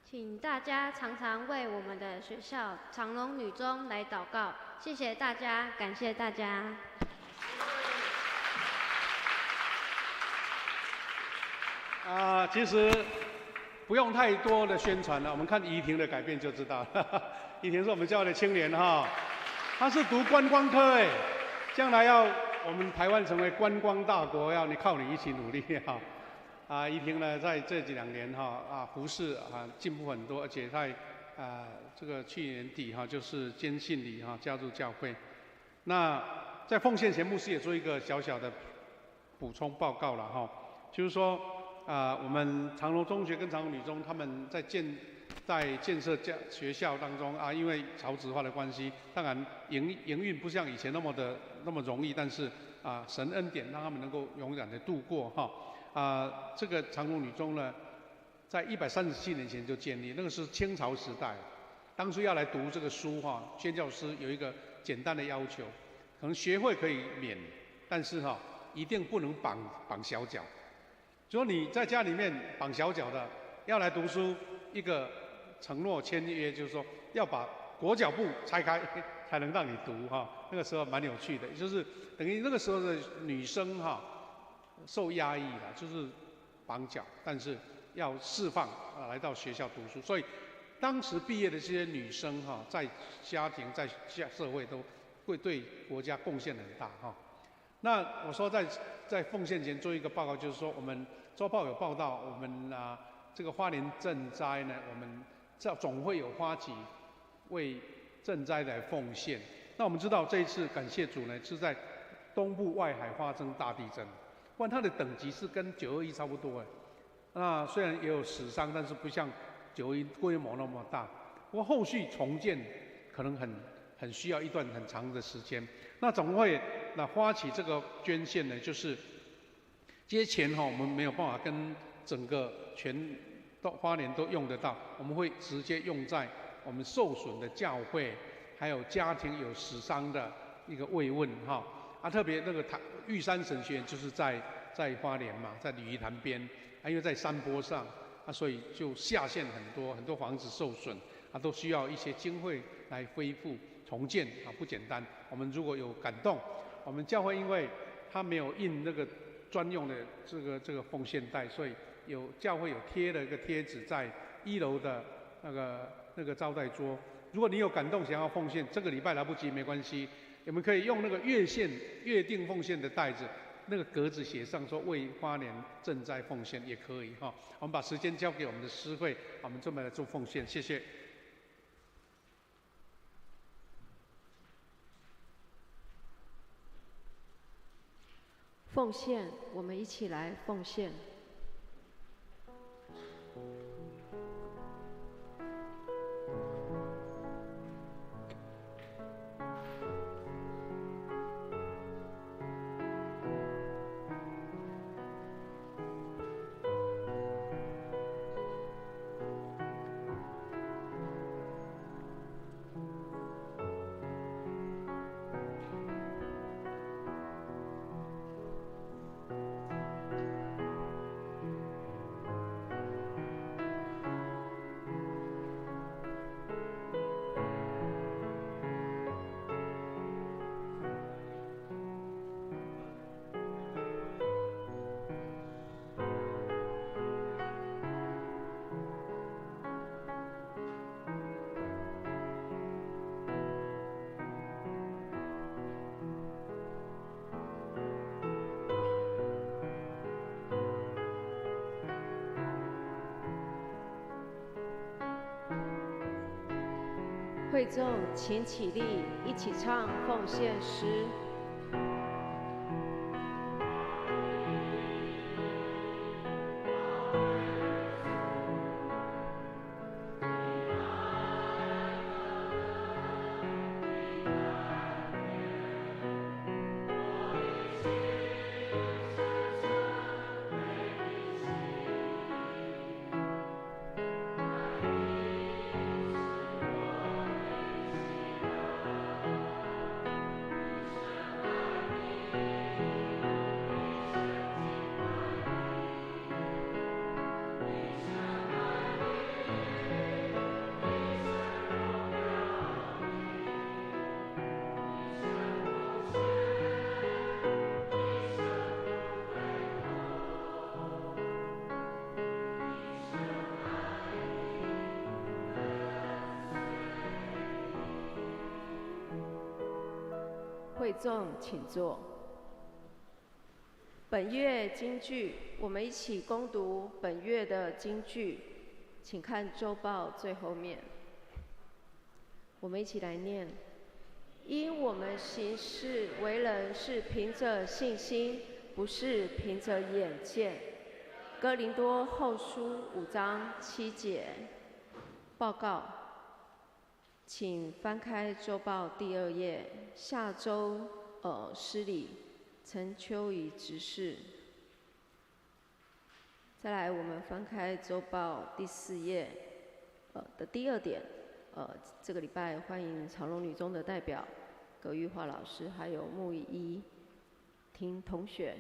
请大家常常为我们的学校长荣女中来祷告，谢谢大家，感谢大家。其实不用太多的宣传了，我们看怡婷的改变就知道了。怡婷是我们教会的青年哈，他是读观光科哎，将来要我们台湾成为观光大国，要靠你一起努力哈。怡婷呢，在这2年服事进步很多，而且在这个去年底就是坚信里加入教会。那在奉献前，牧师也做一个小小的补充报告了哈，就是说我们长荣中学跟长荣女中他们在建设学校当中因为少子化的关系，当然营运不像以前那么容易，但是神恩典让他们能够勇敢的度过哈。这个长荣女中呢，在137年前就建立，那个是清朝时代。当初要来读这个书宣教师有一个简单的要求，可能学费可以免，但是一定不能绑小脚。如果你在家里面绑小脚的，要来读书，一个承诺签约就是说要把裹脚布拆开才能让你读那个时候蛮有趣的，就是等于那个时候的女生受压抑了，就是绑脚，但是要释放来到学校读书。所以当时毕业的这些女生在家庭在社会都会对国家贡献很大那我说在奉献前做一个报告，就是说我们周报有报道，我们这个花莲赈灾呢，我们总会有发起为赈灾来奉献。那我们知道这一次感谢主呢，是在东部外海发生大地震，不然它的等级是跟921差不多那虽然也有死伤，但是不像921规模那么大。不过后续重建可能很需要一段很长的时间。那总会发起这个捐献呢，就是这些钱我们没有办法跟整个全花莲都用得到，我们会直接用在我们受损的教会，还有家庭有死伤的一个慰问特别那个玉山神学院就是在花莲嘛，在鲤鱼潭边因为在山坡上所以就下陷很多房子受损都需要一些经费来恢复重建不简单。我们如果有感动，我们教会因为它没有印那个专用的这个奉献袋，所以教会有贴了一个贴纸在1楼的那个招待桌。如果你有感动想要奉献，这个礼拜来不及没关系，我们可以用那个约定奉献的袋子，那个格子写上说为花莲赈灾奉献也可以我们把时间交给我们的诗会，我们准备来做奉献，谢谢。奉献，我们一起来奉献。会众请起立，一起唱奉献诗。会众请坐。本月金句，我们一起攻读本月的金句，请看周报最后面。我们一起来念：因我们行事为人是凭着信心，不是凭着眼见。哥林多后书5章7节。报告，请翻开周报第2页，下周施礼陈秋怡执事。再来，我们翻开周报第4页的第2点，这个礼拜欢迎长荣女中的代表葛玉华老师还有穆依婷同学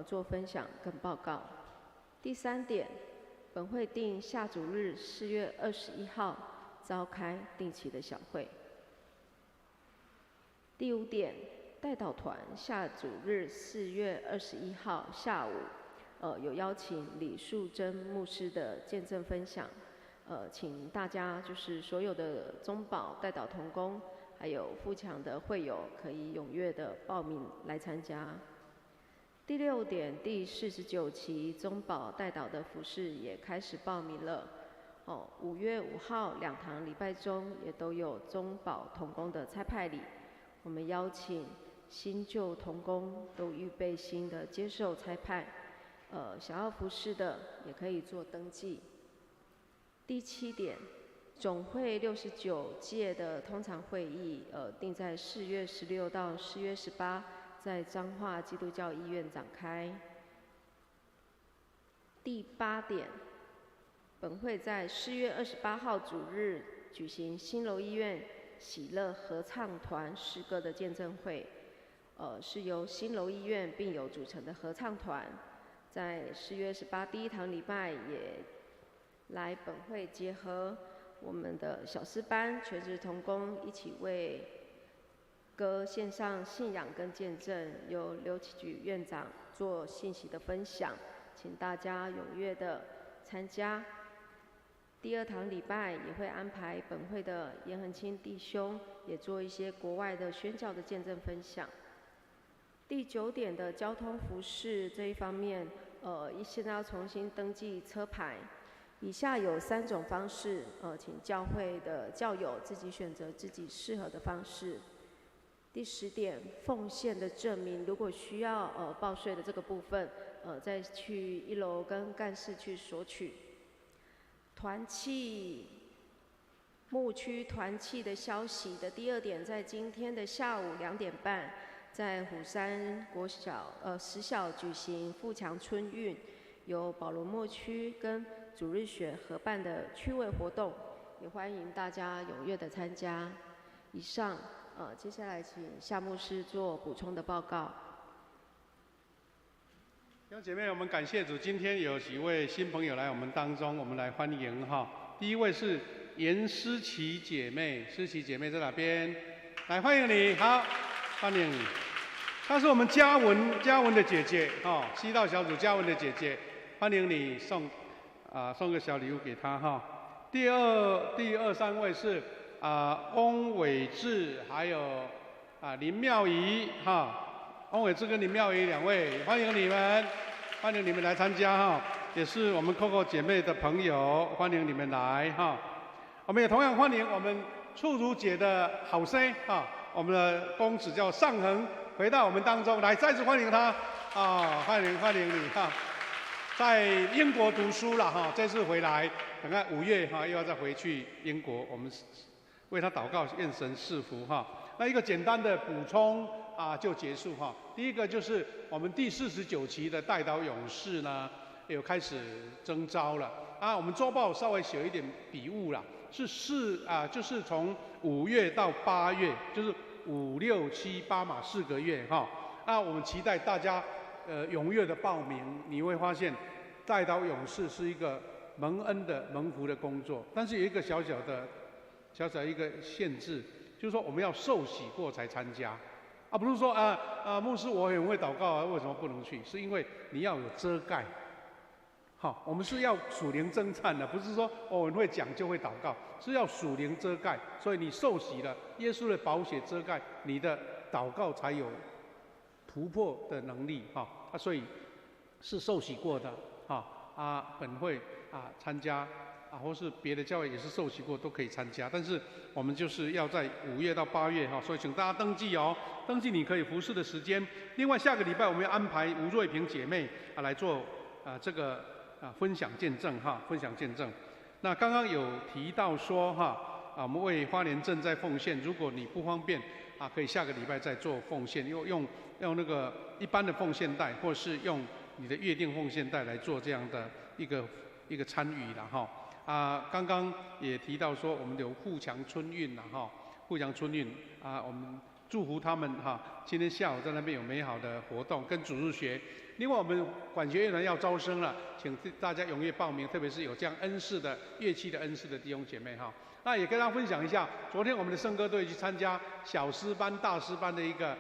做分享跟报告。第3点，本会定下主日4月21号召开定期的小会。第5点，代祷团下主日4月21号下午，有邀请李树珍牧师的见证分享，请大家就是所有的中保代祷同工，还有富强的会友可以踊跃的报名来参加。第6点，第49期中保代祷的服事也开始报名了。5月5号2堂礼拜中也都有中保同工的差派礼，我们邀请新旧同工都预备心的接受差派，想要服事的也可以做登记。第7点，总会69届的通常会议，定在4月16到4月18。在彰化基督教医院展开。第8点，本会在4月28号主日举行新楼医院喜乐合唱团诗歌的见证会，是由新楼医院病友组成的合唱团，在4月18第1堂礼拜也来本会结合我们的小诗班全职同工一起为歌献上信仰跟见证，由刘启举院长做信息的分享，请大家踊跃的参加。第2堂礼拜也会安排本会的严恒清弟兄也做一些国外的宣教的见证分享。第9点的交通服事这一方面，现在要重新登记车牌。以下有3种方式，请教会的教友自己选择自己适合的方式。第10点，奉献的证明，如果需要报税的这个部分，再去1楼跟干事去索取。团契牧区团契的消息的第2点，在今天的下午2点半，在虎山国小实小举行富强春运，由保罗牧区跟主日学合办的趣味活动，也欢迎大家踊跃的参加。以上。接下来请夏牧师做补充的报告。弟兄姐妹，我们感谢主，今天有几位新朋友来我们当中，我们来欢迎哈。第一位是严思琪姐妹，思琪姐妹在哪边？来欢迎你，好，欢迎你。她是我们嘉文的姐姐，西道小组嘉文的姐姐，欢迎你送个小礼物给她哈。第二3位是。翁伟志还有林妙仪翁伟志跟林妙仪2位，欢迎你们来参加哈，也是我们 Coco 姐妹的朋友，欢迎你们来哈。我们也同样欢迎我们处如姐的好生我们的公子叫尚恒回到我们当中来，再次欢迎他欢迎你哈。在英国读书了这次回来，等看5月又要再回去英国，我们为他祷告，愿神赐福哈。那一个简单的补充就结束哈。第一个就是我们第49期的代祷勇士呢，有开始征召了我们周报稍微写一点笔误啦，就是从5月到8月，就是5、6、7、8码4个月哈。我们期待大家踊跃的报名，你会发现代祷勇士是一个蒙恩的蒙福的工作，但是有一个小小一个限制，就是说我们要受洗过才参加，不是说牧师我很会祷告为什么不能去？是因为你要有遮盖。我们是要属灵征战的，不是说我很会讲就会祷告，是要属灵遮盖。所以你受洗了，耶稣的宝血遮盖，你的祷告才有突破的能力哈。所以是受洗过的本会参加或是别的教会也是受洗过都可以参加，但是我们就是要在5月到8月所以请大家登记哦，登记你可以服侍的时间。另外下个礼拜我们要安排吴瑞萍姐妹来做这个分享见证分享见证。那刚刚有提到说我们为花莲镇在奉献，如果你不方便可以下个礼拜再做奉献，用那个一般的奉献袋，或是用你的约定奉献袋来做这样的一个参与了刚刚也提到说我们有富强春运富强春运我们祝福他们今天下午在那边有美好的活动跟主日学。另外我们管弦乐团要招生了，请大家踊跃报名，特别是有这样恩赐的乐器的恩赐的弟兄姐妹那也跟大家分享一下，昨天我们的圣歌队去参加小诗班大诗班的一个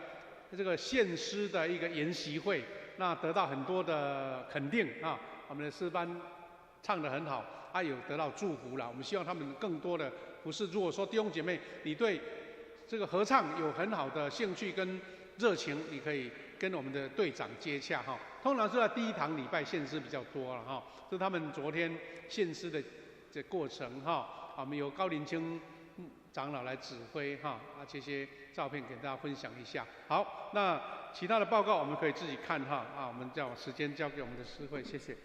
这个献诗的一个研习会，那得到很多的肯定我们的诗班唱得很好有得到祝福了。我们希望他们更多的不是，如果说弟兄姐妹你对这个合唱有很好的兴趣跟热情，你可以跟我们的队长接洽通常是在第一堂礼拜献诗比较多了这是他们昨天献诗的这过程我们由高林清长老来指挥这些照片给大家分享一下。好，那其他的报告我们可以自己看我们将时间交给我们的诗会，谢谢。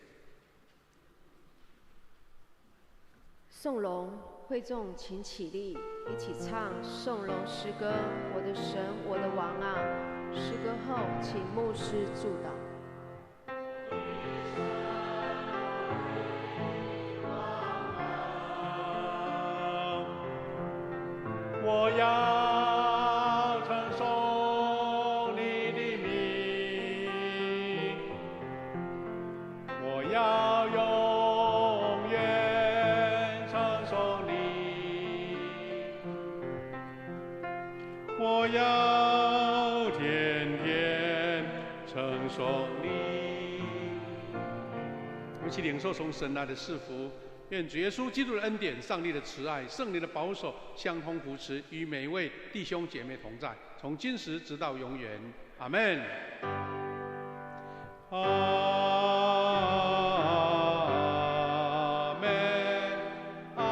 颂龙会众请起立，一起唱颂龙诗歌，我的神，我的王啊！诗歌后，请牧师祝祷。我要称颂你的名，我要永远称颂你，我要天天称颂你。我们一起领受从神来的赐福。愿主耶稣基督的恩典、上帝的慈爱、圣灵的保守、相通扶持，与每一位弟兄姐妹同在，从今时直到永远。阿们。阿们。阿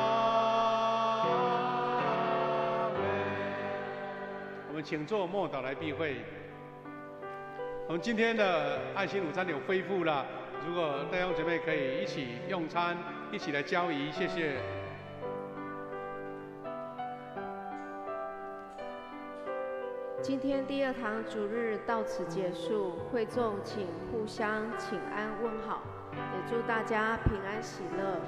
们。我们请坐默祷来闭会。我们今天的爱心午餐有恢复了，如果弟兄姐妹可以一起用餐，一起来交谊，谢谢。今天第2堂主日到此结束，会众请互相请安问好，也祝大家平安喜乐。